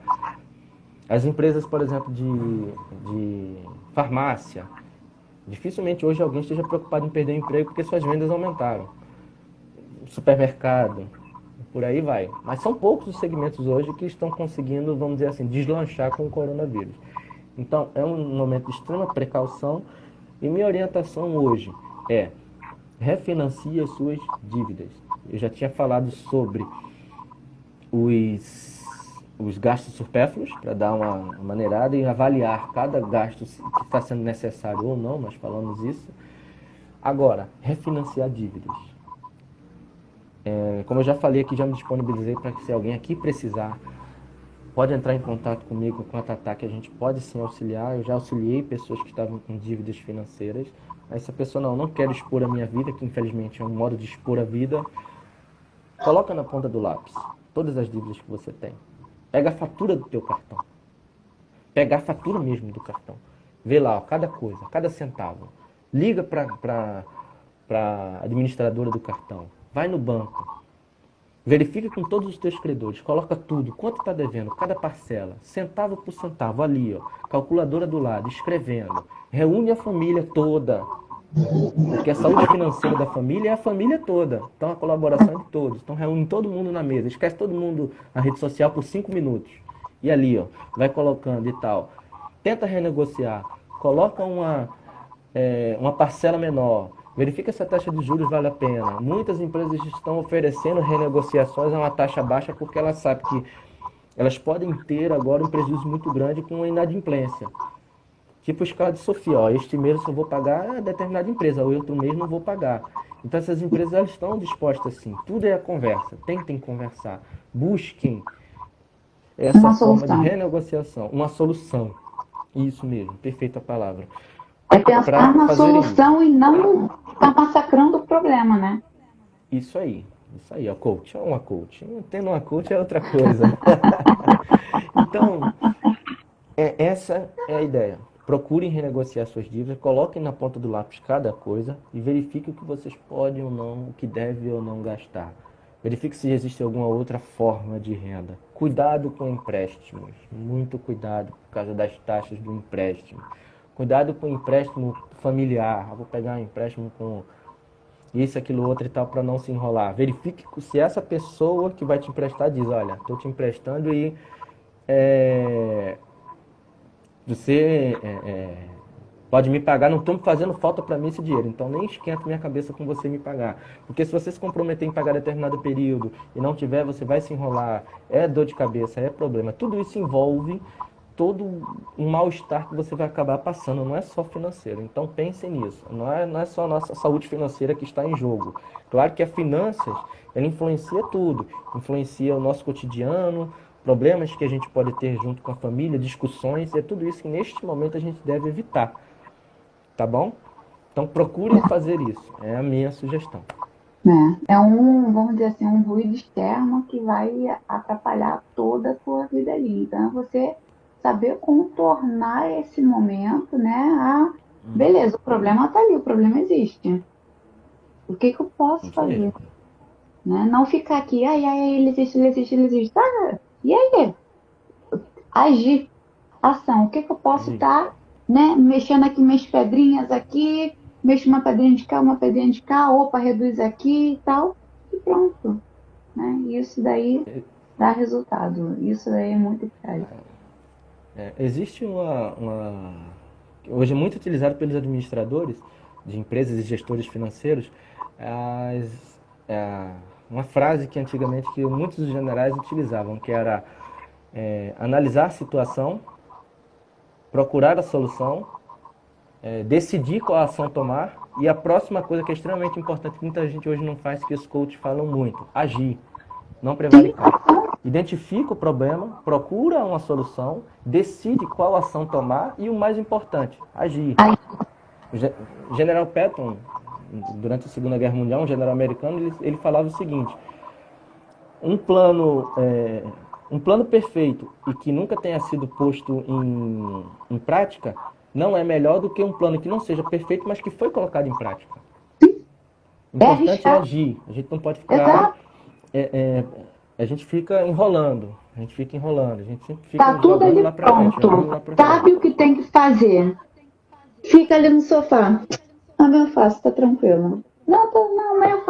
As empresas, por exemplo, de farmácia, dificilmente hoje alguém esteja preocupado em perder o emprego porque suas vendas aumentaram. Supermercado, por aí vai. Mas são poucos os segmentos hoje que estão conseguindo, vamos dizer assim, deslanchar com o coronavírus. Então, é um momento de extrema precaução e minha orientação hoje é refinancie as suas dívidas. Eu já tinha falado sobre os gastos supérfluos, para dar uma maneirada e avaliar cada gasto que está sendo necessário ou não, nós falamos isso. Agora, refinanciar dívidas. Como eu já falei aqui, já me disponibilizei para que se alguém aqui precisar, pode entrar em contato comigo, com a Tatá, que a gente pode sim auxiliar. Eu já auxiliei pessoas que estavam com dívidas financeiras. Aí se a pessoa não quer expor a minha vida, que infelizmente é um modo de expor a vida, coloca na ponta do lápis todas as dívidas que você tem. Pega a fatura do teu cartão. Pega a fatura mesmo do cartão. Vê lá, ó, cada coisa, cada centavo. Liga para a administradora do cartão. Vai no banco. Verifica com todos os teus credores. Coloca tudo. Quanto está devendo? Cada parcela. Centavo por centavo. Ali, ó. Calculadora do lado. Escrevendo. Reúne a família toda. Porque a saúde financeira da família é a família toda. Então a colaboração é de todos. Então reúne todo mundo na mesa. Esquece todo mundo na rede social por 5 minutos. E ali, ó. Vai colocando e tal. Tenta renegociar. Coloca uma parcela menor. Verifica se a taxa de juros vale a pena. Muitas empresas estão oferecendo renegociações a uma taxa baixa porque elas sabem que elas podem ter agora um prejuízo muito grande com a inadimplência. Tipo escala de Sofia, ó, este mês eu só vou pagar a determinada empresa, o outro mês não vou pagar. Então essas empresas elas estão dispostas assim. Tudo é a conversa. Tentem conversar. Busquem essa forma de renegociação. Uma solução. Isso mesmo, perfeita palavra. É pensar na solução e não ficar massacrando o problema, né? Isso aí, ó, coach. É uma coach. Tendo uma coach é outra coisa. Então, essa é a ideia. Procurem renegociar suas dívidas, coloquem na ponta do lápis cada coisa e verifiquem o que vocês podem ou não, o que devem ou não gastar. Verifique se existe alguma outra forma de renda. Cuidado com empréstimos. Muito cuidado por causa das taxas do empréstimo. Cuidado com o empréstimo familiar. Vou pegar um empréstimo com isso, aquilo, outro e tal, para não se enrolar. Verifique se essa pessoa que vai te emprestar diz, olha, estou te emprestando e você pode me pagar, não estou fazendo falta para mim esse dinheiro, então nem esquenta minha cabeça com você me pagar. Porque se você se comprometer em pagar determinado período e não tiver, você vai se enrolar, é dor de cabeça, é problema. Tudo isso envolve todo um mal-estar que você vai acabar passando, não é só financeiro. Então pensem nisso, não é só a nossa saúde financeira que está em jogo. Claro que a finanças, ela influencia tudo, influencia o nosso cotidiano, problemas que a gente pode ter junto com a família, discussões, é tudo isso que neste momento a gente deve evitar, tá bom? Então procurem fazer isso, é a minha sugestão. Vamos dizer assim, um ruído externo que vai atrapalhar toda a sua vida ali. Então você saber contornar esse momento, né? Beleza, o problema está ali, o problema existe. O que eu posso fazer? Né? Não ficar aqui, ele existe. Tá? E aí? Agir, ação. O que eu posso estar, né? Mexendo aqui minhas pedrinhas aqui, mexo uma pedrinha de cá, opa, reduz aqui e tal, e pronto. Né? Isso daí dá resultado. Isso daí é muito eficaz. Existe hoje é muito utilizado pelos administradores de empresas e gestores financeiros, uma frase que antigamente que muitos dos generais utilizavam, que era analisar a situação, procurar a solução, decidir qual ação tomar e a próxima coisa que é extremamente importante, que muita gente hoje não faz, que os coaches falam muito, agir, não prevaricar. Identifica o problema, procura uma solução, decide qual ação tomar e o mais importante, agir. O General Patton, durante a Segunda Guerra Mundial, um general americano, ele falava o seguinte: um plano perfeito e que nunca tenha sido posto em prática não é melhor do que um plano que não seja perfeito, mas que foi colocado em prática. O importante é agir. A gente não pode ficar... a gente fica enrolando. A gente sempre fica tá tudo ali lá pra frente, sabe o que tem que fazer. Fica ali no sofá. Eu faço, tá tranquilo. Não, mas eu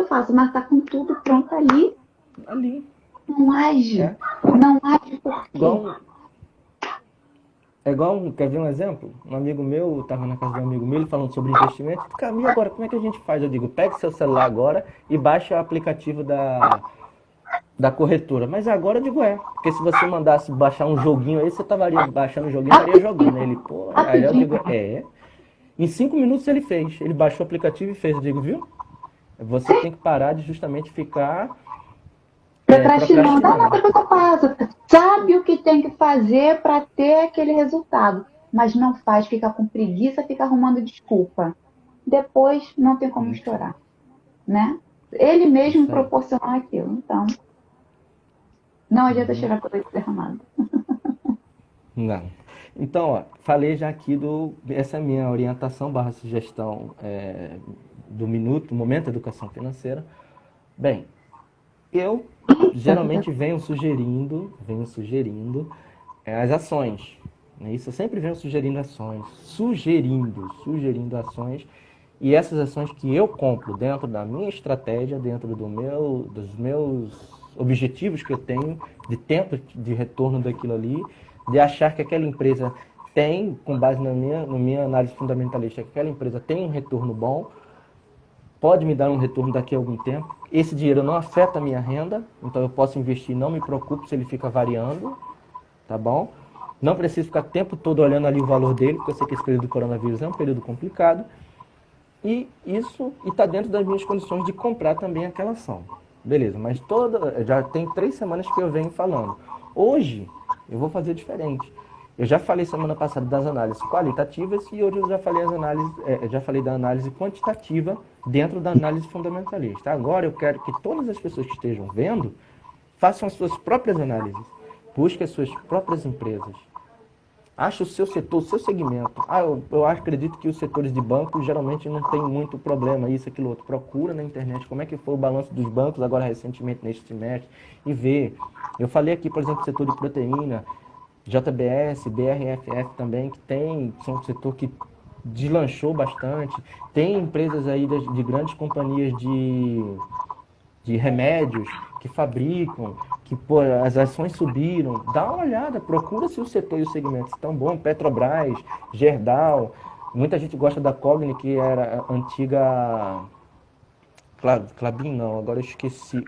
faço. Mas tá com tudo pronto ali. Não age. Não age por quê? É igual, quer ver um exemplo? Um amigo meu, eu estava na casa de um amigo meu, ele falando sobre investimento. Cara, e agora, como é que a gente faz? Eu digo, pegue seu celular agora e baixe o aplicativo da corretora. Mas agora eu digo, porque se você mandasse baixar um joguinho aí, você estaria baixando o joguinho e estaria jogando. Aí ele, pô, aí eu Rapidinho. digo, é. Em 5 minutos ele fez. Ele baixou o aplicativo e fez. Eu digo, viu? Você tem que parar de justamente ficar Procrastinando. Não, procrastinando. depois eu faço. Sabe o que tem que fazer para ter aquele resultado, mas não faz, fica com preguiça, fica arrumando desculpa. Depois não tem como Isso aí. estourar, né? Ele mesmo Isso aí. proporcionou aquilo. Então, não adianta Uhum. cheirar por leite derramado. Não. Então, ó, falei já aqui essa é a minha orientação barra sugestão do minuto, momento educação financeira. Bem, eu geralmente venho sugerindo as ações. Né? Isso eu sempre venho sugerindo ações, sugerindo ações. E essas ações que eu compro dentro da minha estratégia, dentro dos meus objetivos que eu tenho, de tempo de retorno daquilo ali, de achar que aquela empresa tem, com base na minha análise fundamentalista, que aquela empresa tem um retorno bom, pode me dar um retorno daqui a algum tempo. Esse dinheiro não afeta a minha renda, então eu posso investir, não me preocupo se ele fica variando, tá bom? Não preciso ficar o tempo todo olhando ali o valor dele, porque eu sei que esse período do coronavírus é um período complicado. E isso está dentro das minhas condições de comprar também aquela ação. Beleza, mas já tem 3 semanas que eu venho falando. Hoje eu vou fazer diferente. Eu já falei semana passada das análises qualitativas e hoje eu já falei da análise quantitativa dentro da análise fundamentalista. Agora eu quero que todas as pessoas que estejam vendo façam as suas próprias análises, busquem as suas próprias empresas. Ache o seu setor, o seu segmento. Eu acredito que os setores de banco geralmente não tem muito problema, isso, aquilo, outro. Procura na internet como é que foi o balanço dos bancos agora recentemente neste semestre e vê. Eu falei aqui, por exemplo, setor de proteína, JBS, BRFF também, são um setor que deslanchou bastante. Tem empresas aí de grandes companhias de remédios que fabricam, que pô, as ações subiram. Dá uma olhada, procura se o setor e os segmentos estão bons. Petrobras, Gerdau, muita gente gosta da Cogni, que era a antiga Clabin, não, agora eu esqueci,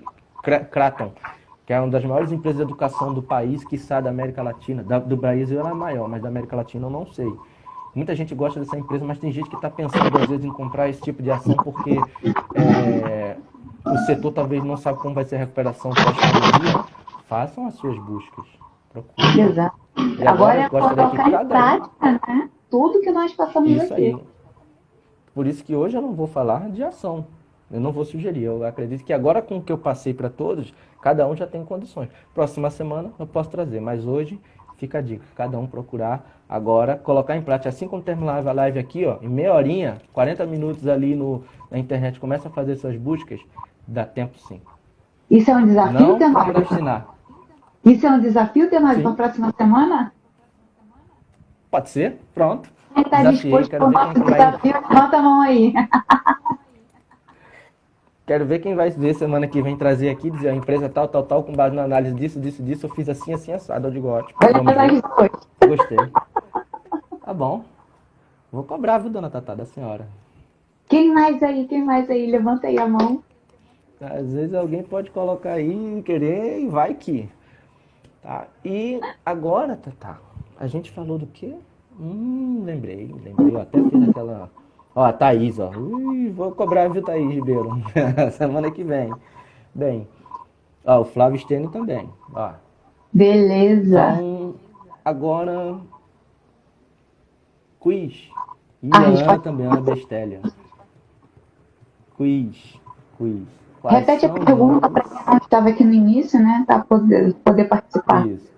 Kraton, que é uma das maiores empresas de educação do país, quiçá da América Latina. Do Brasil ela é maior, mas da América Latina eu não sei. Muita gente gosta dessa empresa, mas tem gente que está pensando duas vezes em comprar esse tipo de ação porque o setor talvez não sabe como vai ser a recuperação pós-pandemia. Façam as suas buscas. Procurem. Exato. E agora Agora eu é gostaria que colocar em cada um... prática, né? Tudo que nós passamos Isso aqui. aí. Por isso que hoje eu não vou falar de ação. Eu não vou sugerir. Eu acredito que agora com o que eu passei para todos, cada um já tem condições. Próxima semana eu posso trazer, mas hoje fica a dica. Cada um procurar agora, colocar em prática. Assim como terminar a live aqui, ó, em meia horinha, 40 minutos ali na internet, começa a fazer suas buscas, dá tempo sim. Isso é um desafio, Não Tenório? procrastinar. Isso é um desafio, Tenório, para a Sim. próxima semana? Pode ser? Pronto. Quem está Desafiei. disposto Quero para o ver quem nosso que vai... desafio, levanta a mão aí. Quero ver quem vai ver semana que vem trazer aqui, dizer a empresa tal, tal, tal, com base na análise disso, eu fiz assim, assim, assado. Eu digo, ótimo, Olha vamos para ver. nós dois. Gostei. Tá bom. Vou cobrar, viu, dona Tatá, da senhora. Quem mais aí? Quem mais aí? Levanta aí a mão. Às vezes alguém pode colocar aí, querer, e vai que. Tá? E agora, Tatá, a gente falou do quê? Lembrei. Eu até fiz aquela... Ó, a Thaís, ó. Ui, vou cobrar, viu, Thaís Ribeiro? Semana que vem. Bem, ó, o Flávio Stênio também. Ó. Beleza. Então, agora, quiz. A E a Ana resposta. também, Ana Bestélia. Quiz. Quais Repete a são os pergunta para nomes? quem não estava aqui no início, né? Para poder participar. Isso.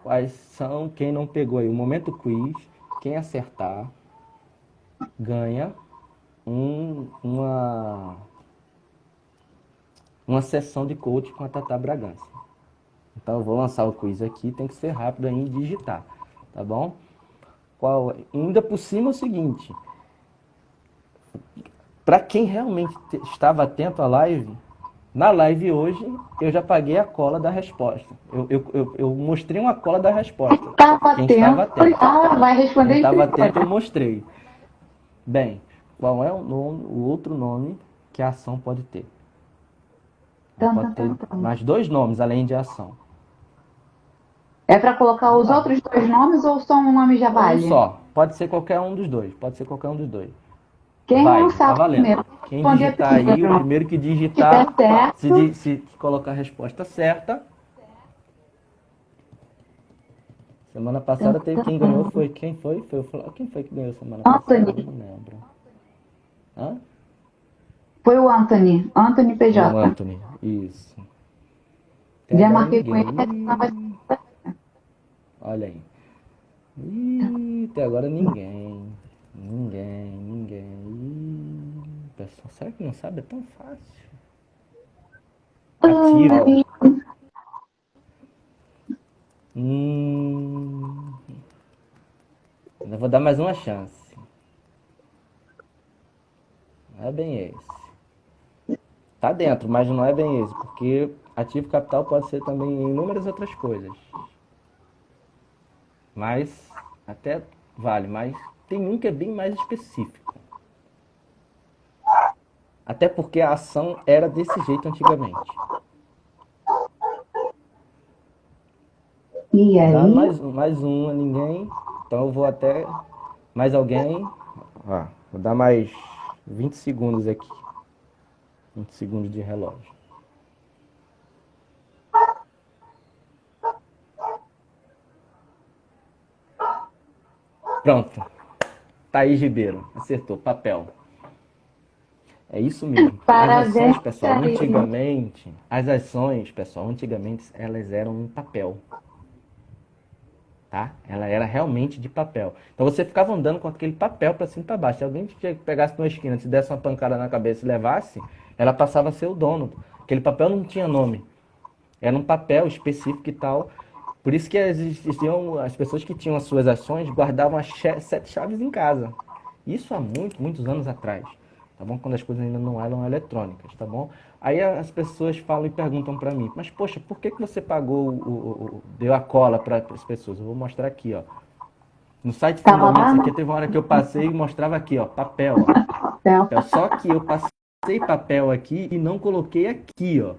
Quais são, quem não pegou aí o momento quiz, quem acertar, ganha uma sessão de coach com a Tatá Bragança. Então eu vou lançar o quiz aqui, tem que ser rápido aí em digitar, tá bom? Ainda por cima é o seguinte, para quem realmente estava atento à live, Na live hoje, eu já paguei a cola da resposta. Eu mostrei uma cola da resposta. Estava Quem atento, estava atento. vai Quem responder em estava primeiro. atento, eu mostrei. Bem, qual é o outro nome que a ação pode ter? Ela Tan, pode tan, tan, ter tan. mais dois nomes além de ação. É para colocar Vamos os lá. outros dois nomes ou só um nome já Um vale? só. Pode ser qualquer um dos dois. Pode ser qualquer um dos dois. Quem Vai, tá lançar valendo. primeiro, Quem responder digitar aí, o primeiro, primeiro que se tiver digitar, certo, se colocar a resposta certa. Semana tan, passada teve tan, quem ganhou tan. foi quem foi? Quem foi que ganhou semana passada? Anthony. Eu não lembro. Hã? Foi o Anthony. Anthony Foi o PJ. Anthony. Isso. Até Já agora marquei com ele. ninguém. Olha aí. Até agora ninguém. Ninguém. Pessoal, será que não sabe? É tão fácil. Ativo. Ai, Hum, ainda vou dar mais uma chance. Não é bem esse. Tá dentro, mas não é bem esse, porque ativo capital pode ser também inúmeras outras coisas. Mas até vale, mas tem um que é bem mais específico. Até porque a ação era desse jeito antigamente. e Dá aí? mais um a ninguém. Então eu vou até mais alguém. Ó, vou dar mais 20 segundos aqui. 20 segundos de relógio. Pronto. Thaís Ribeiro. Acertou. Papel. É isso mesmo. As ações, Parabéns, pessoal, Thaís. antigamente, elas eram em papel, tá? Ela era realmente de papel. Então você ficava andando com aquele papel para cima e para baixo. Se alguém te pegasse numa esquina, te desse uma pancada na cabeça e levasse, ela passava a ser o dono. Aquele papel não tinha nome. Era um papel específico e tal. Por isso que existiam as pessoas que tinham as suas ações guardavam as 7 chaves em casa. Isso há muitos anos atrás, tá bom? Quando as coisas ainda não eram eletrônicas, tá bom? Aí as pessoas falam e perguntam para mim, mas poxa, por que você pagou, deu a cola para as pessoas? Eu vou mostrar aqui, ó. No site Tava lá Fundamentos no aqui, teve uma hora que eu passei e mostrava aqui, ó, papel, ó. papel. Só que eu passei papel aqui e não coloquei aqui, ó.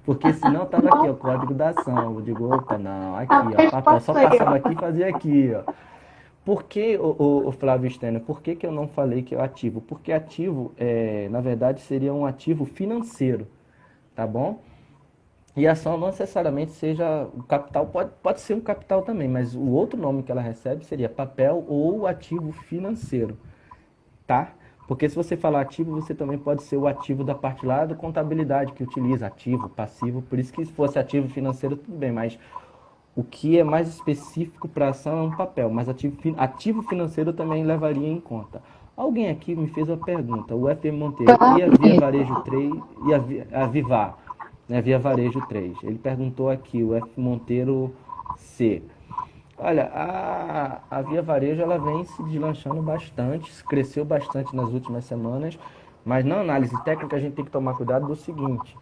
Porque senão tava aqui, ó, código da ação. Eu digo, opa, não, A aqui, ó, papel. Só resposta aí, passava ó. aqui e fazia aqui, ó. Por que, o Flávio Stênio, por que eu não falei que é o ativo? Porque ativo, na verdade, seria um ativo financeiro, tá bom? E a ação não necessariamente seja o capital, pode ser um capital também, mas o outro nome que ela recebe seria papel ou ativo financeiro, tá? Porque se você falar ativo, você também pode ser o ativo da parte lá da contabilidade que utiliza ativo, passivo. Por isso que se fosse ativo financeiro, tudo bem, mas o que é mais específico para a ação é um papel, mas ativo financeiro também levaria em conta. Alguém aqui me fez uma pergunta, o FM Monteiro, e a Via Varejo 3 e a Vivar, né, Via Varejo 3? Ele perguntou aqui, o F Monteiro C. Olha, a Via Varejo ela vem se deslanchando bastante, cresceu bastante nas últimas semanas, mas na análise técnica a gente tem que tomar cuidado do seguinte: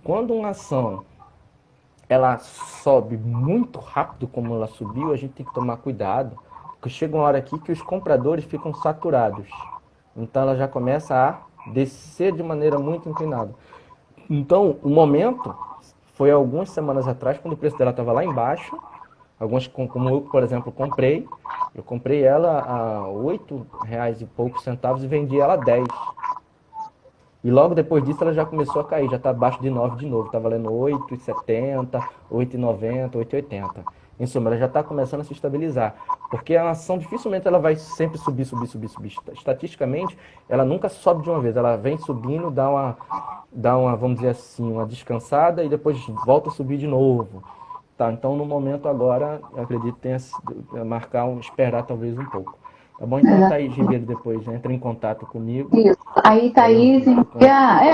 quando uma ação ela sobe muito rápido como ela subiu, a gente tem que tomar cuidado, porque chega uma hora aqui que os compradores ficam saturados. Então ela já começa a descer de maneira muito inclinada. Então, o momento foi algumas semanas atrás, quando o preço dela estava lá embaixo. Alguns, como eu, por exemplo, comprei. Eu comprei ela a R$ 8 e poucos centavos e vendi ela a 10. E logo depois disso ela já começou a cair, já está abaixo de 9 de novo. Está valendo 8,70, 8,90, 8,80. Em suma, ela já está começando a se estabilizar. Porque a ação dificilmente ela vai sempre subir, subir, subir, subir. Estatisticamente, ela nunca sobe de uma vez. Ela vem subindo, dá uma, vamos dizer assim, uma descansada e depois volta a subir de novo. Tá, então no momento agora, eu acredito que tenha esperar talvez um pouco. Tá bom? Então, Thaís Ribeiro depois entra em contato comigo. Isso. Aí, Aí eu Thaís,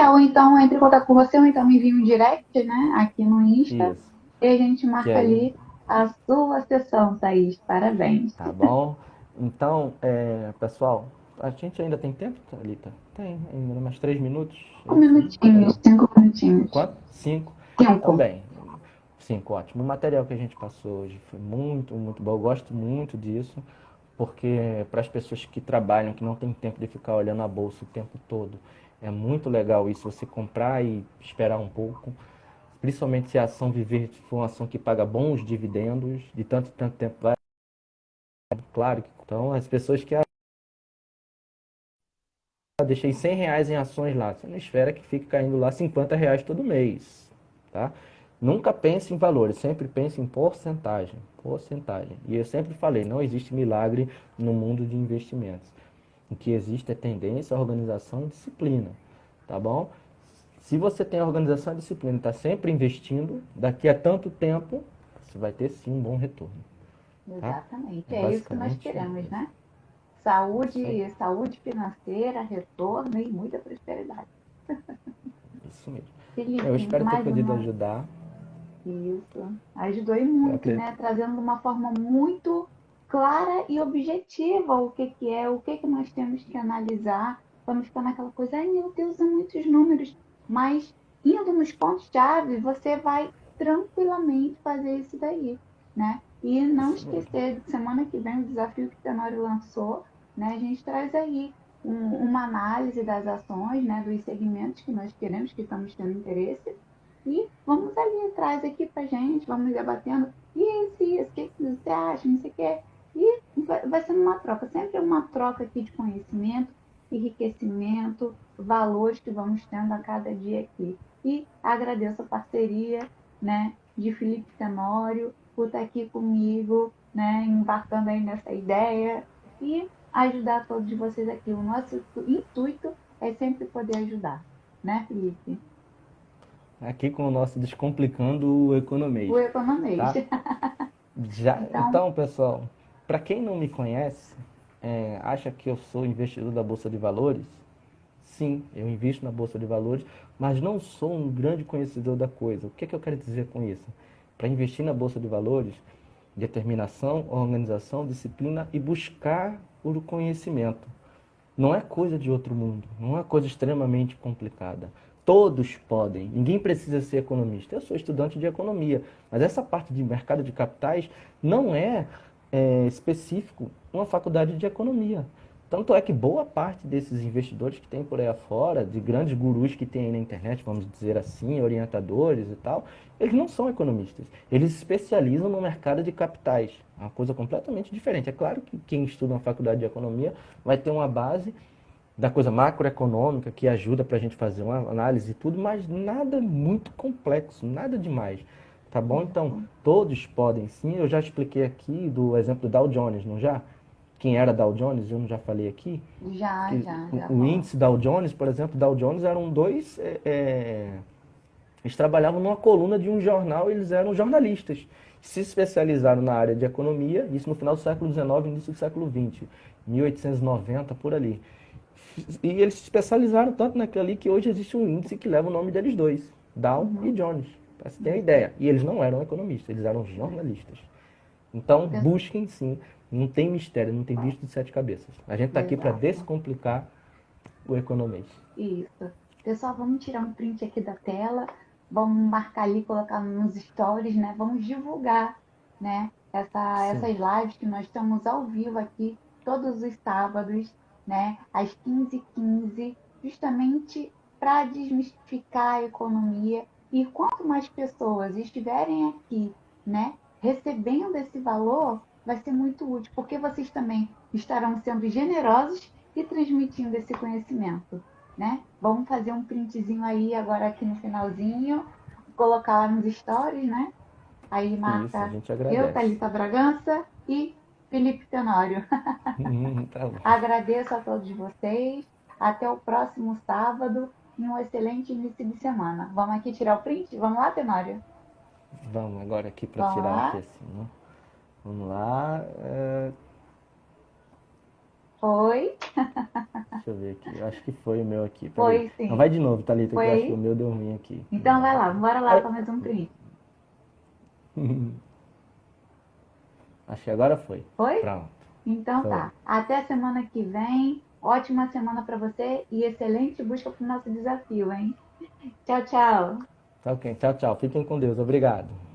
ou então entre em contato com você, ou então me envia um direct, né, aqui no Insta, Isso. e a gente Que marca aí, ali a sua sessão, Thaís. Parabéns. tá bom? Então, pessoal, A gente ainda tem tempo, Thalita? Tem, ainda mais 3 minutos. 5 minutinhos, 5 minutinhos. Quanto? 5. Então, 5. bem, 5, ótimo. O material que a gente passou hoje foi muito, muito bom. Eu gosto muito disso, porque para as pessoas que trabalham, que não tem tempo de ficar olhando a bolsa o tempo todo, é muito legal isso, você comprar e esperar um pouco. Principalmente se a ação Viver for uma ação que paga bons dividendos, de tanto e tanto tempo vai. Claro que então as pessoas que deixei R$ 100 em ações lá, você não espera que fique caindo lá R$ 50 todo mês, tá? Nunca pense em valores, sempre pense em porcentagem, porcentagem. E eu sempre falei, não existe milagre no mundo de investimentos. O que existe é tendência, organização e disciplina, tá bom? Se você tem organização e disciplina e está sempre investindo, daqui a tanto tempo, você vai ter sim um bom retorno, tá? Exatamente. É É isso que nós basicamente queremos, isso. né? Isso aí, Saúde financeira, retorno e muita prosperidade. isso mesmo. Eu Felipe, espero ter mais podido uma. ajudar. Isso. Ajudou e Eu muito, acredito. né? Trazendo de uma forma muito clara e objetiva o que que é, o que que nós temos que analisar. Para não ficar naquela coisa, ai meu Deus, são muitos números. Mas indo nos pontos-chave, você vai tranquilamente fazer isso daí, né? E não Isso mesmo. esquecer, semana que vem, o desafio que o Tenório lançou, né? A gente traz aí uma análise das ações, né? Dos segmentos que nós queremos, que estamos tendo interesse, e vamos ali atrás aqui pra gente, vamos debatendo. Isso, o que você acha, não sei o quê. E vai sendo uma troca, sempre uma troca aqui de conhecimento, enriquecimento, valores que vamos tendo a cada dia aqui. E agradeço a parceria, né, de Felipe Tenório por estar aqui comigo, né, embarcando aí nessa ideia e ajudar todos vocês aqui. O nosso intuito é sempre poder ajudar, né, Felipe? Aqui com o nosso Descomplicando o O Economês, economês. tá? Já, Então, então, pessoal, para quem não me conhece, acha que eu sou investidor da Bolsa de Valores? Sim, eu invisto na Bolsa de Valores, mas não sou um grande conhecedor da coisa. O que é que eu quero dizer com isso? Para investir na Bolsa de Valores, determinação, organização, disciplina e buscar o conhecimento. Não é coisa de outro mundo, não é coisa extremamente complicada. Todos podem, ninguém precisa ser economista. Eu sou estudante de economia, mas essa parte de mercado de capitais não é específico uma faculdade de economia. Tanto é que boa parte desses investidores que tem por aí afora, de grandes gurus que tem aí na internet, vamos dizer assim, orientadores e tal, eles não são economistas. Eles se especializam no mercado de capitais. É uma coisa completamente diferente. É claro que quem estuda na faculdade de economia vai ter uma base da coisa macroeconômica que ajuda para a gente fazer uma análise e tudo, mas nada muito complexo, nada demais. Tá bom? Então, todos podem sim. Eu já expliquei aqui do exemplo do Dow Jones, não já? Quem era Dow Jones, eu não já falei aqui. já O falou. índice Dow Jones, por exemplo, Dow Jones eram dois. Eles trabalhavam numa coluna de um jornal, eles eram jornalistas. Se especializaram na área de economia, isso no final do século XIX, início do século XX, 1890, por ali. E eles se especializaram tanto naquilo ali que hoje existe um índice que leva o nome deles dois, Dow e Jones, para você ter uma ideia. E eles não eram economistas, eles eram jornalistas. Então, busquem sim, não tem mistério, não tem bicho de sete cabeças. A gente está aqui para Exato. descomplicar o economês. Isso. Pessoal, vamos tirar um print aqui da tela, vamos marcar ali, colocar nos stories, né? Vamos divulgar, né? Sim, Essas lives que nós estamos ao vivo aqui todos os sábados, né? Às 15h15, justamente para desmistificar a economia. E quanto mais pessoas estiverem aqui, né? Recebendo esse valor, vai ser muito útil, porque vocês também estarão sendo generosos e transmitindo esse conhecimento, né? Vamos fazer um printzinho aí agora aqui no finalzinho, colocar lá nos stories, né? Aí isso, a marca gente eu, agradece. Thalita Bragança e Felipe Tenório. Tá bom. Agradeço a todos vocês. Até o próximo sábado e um excelente início de semana. Vamos aqui tirar o print? Vamos lá, Tenório? Vamos agora aqui para Vamos tirar aqui lá? assim, né? Vamos lá. Foi? Deixa eu ver aqui. Eu acho que foi o meu aqui. Peraí. Foi Não, sim. vai de novo, Thalita, que eu acho que o Foi? meu deu ruim aqui. Então vai lá, bora lá Ai. para mais um print. Acho que agora foi. Foi? Pronto. Então Foi. tá. Até semana que vem. Ótima semana para você e excelente busca para o nosso desafio, hein? Tchau, tchau. Tá ok. Tchau, tchau. Fiquem com Deus. Obrigado.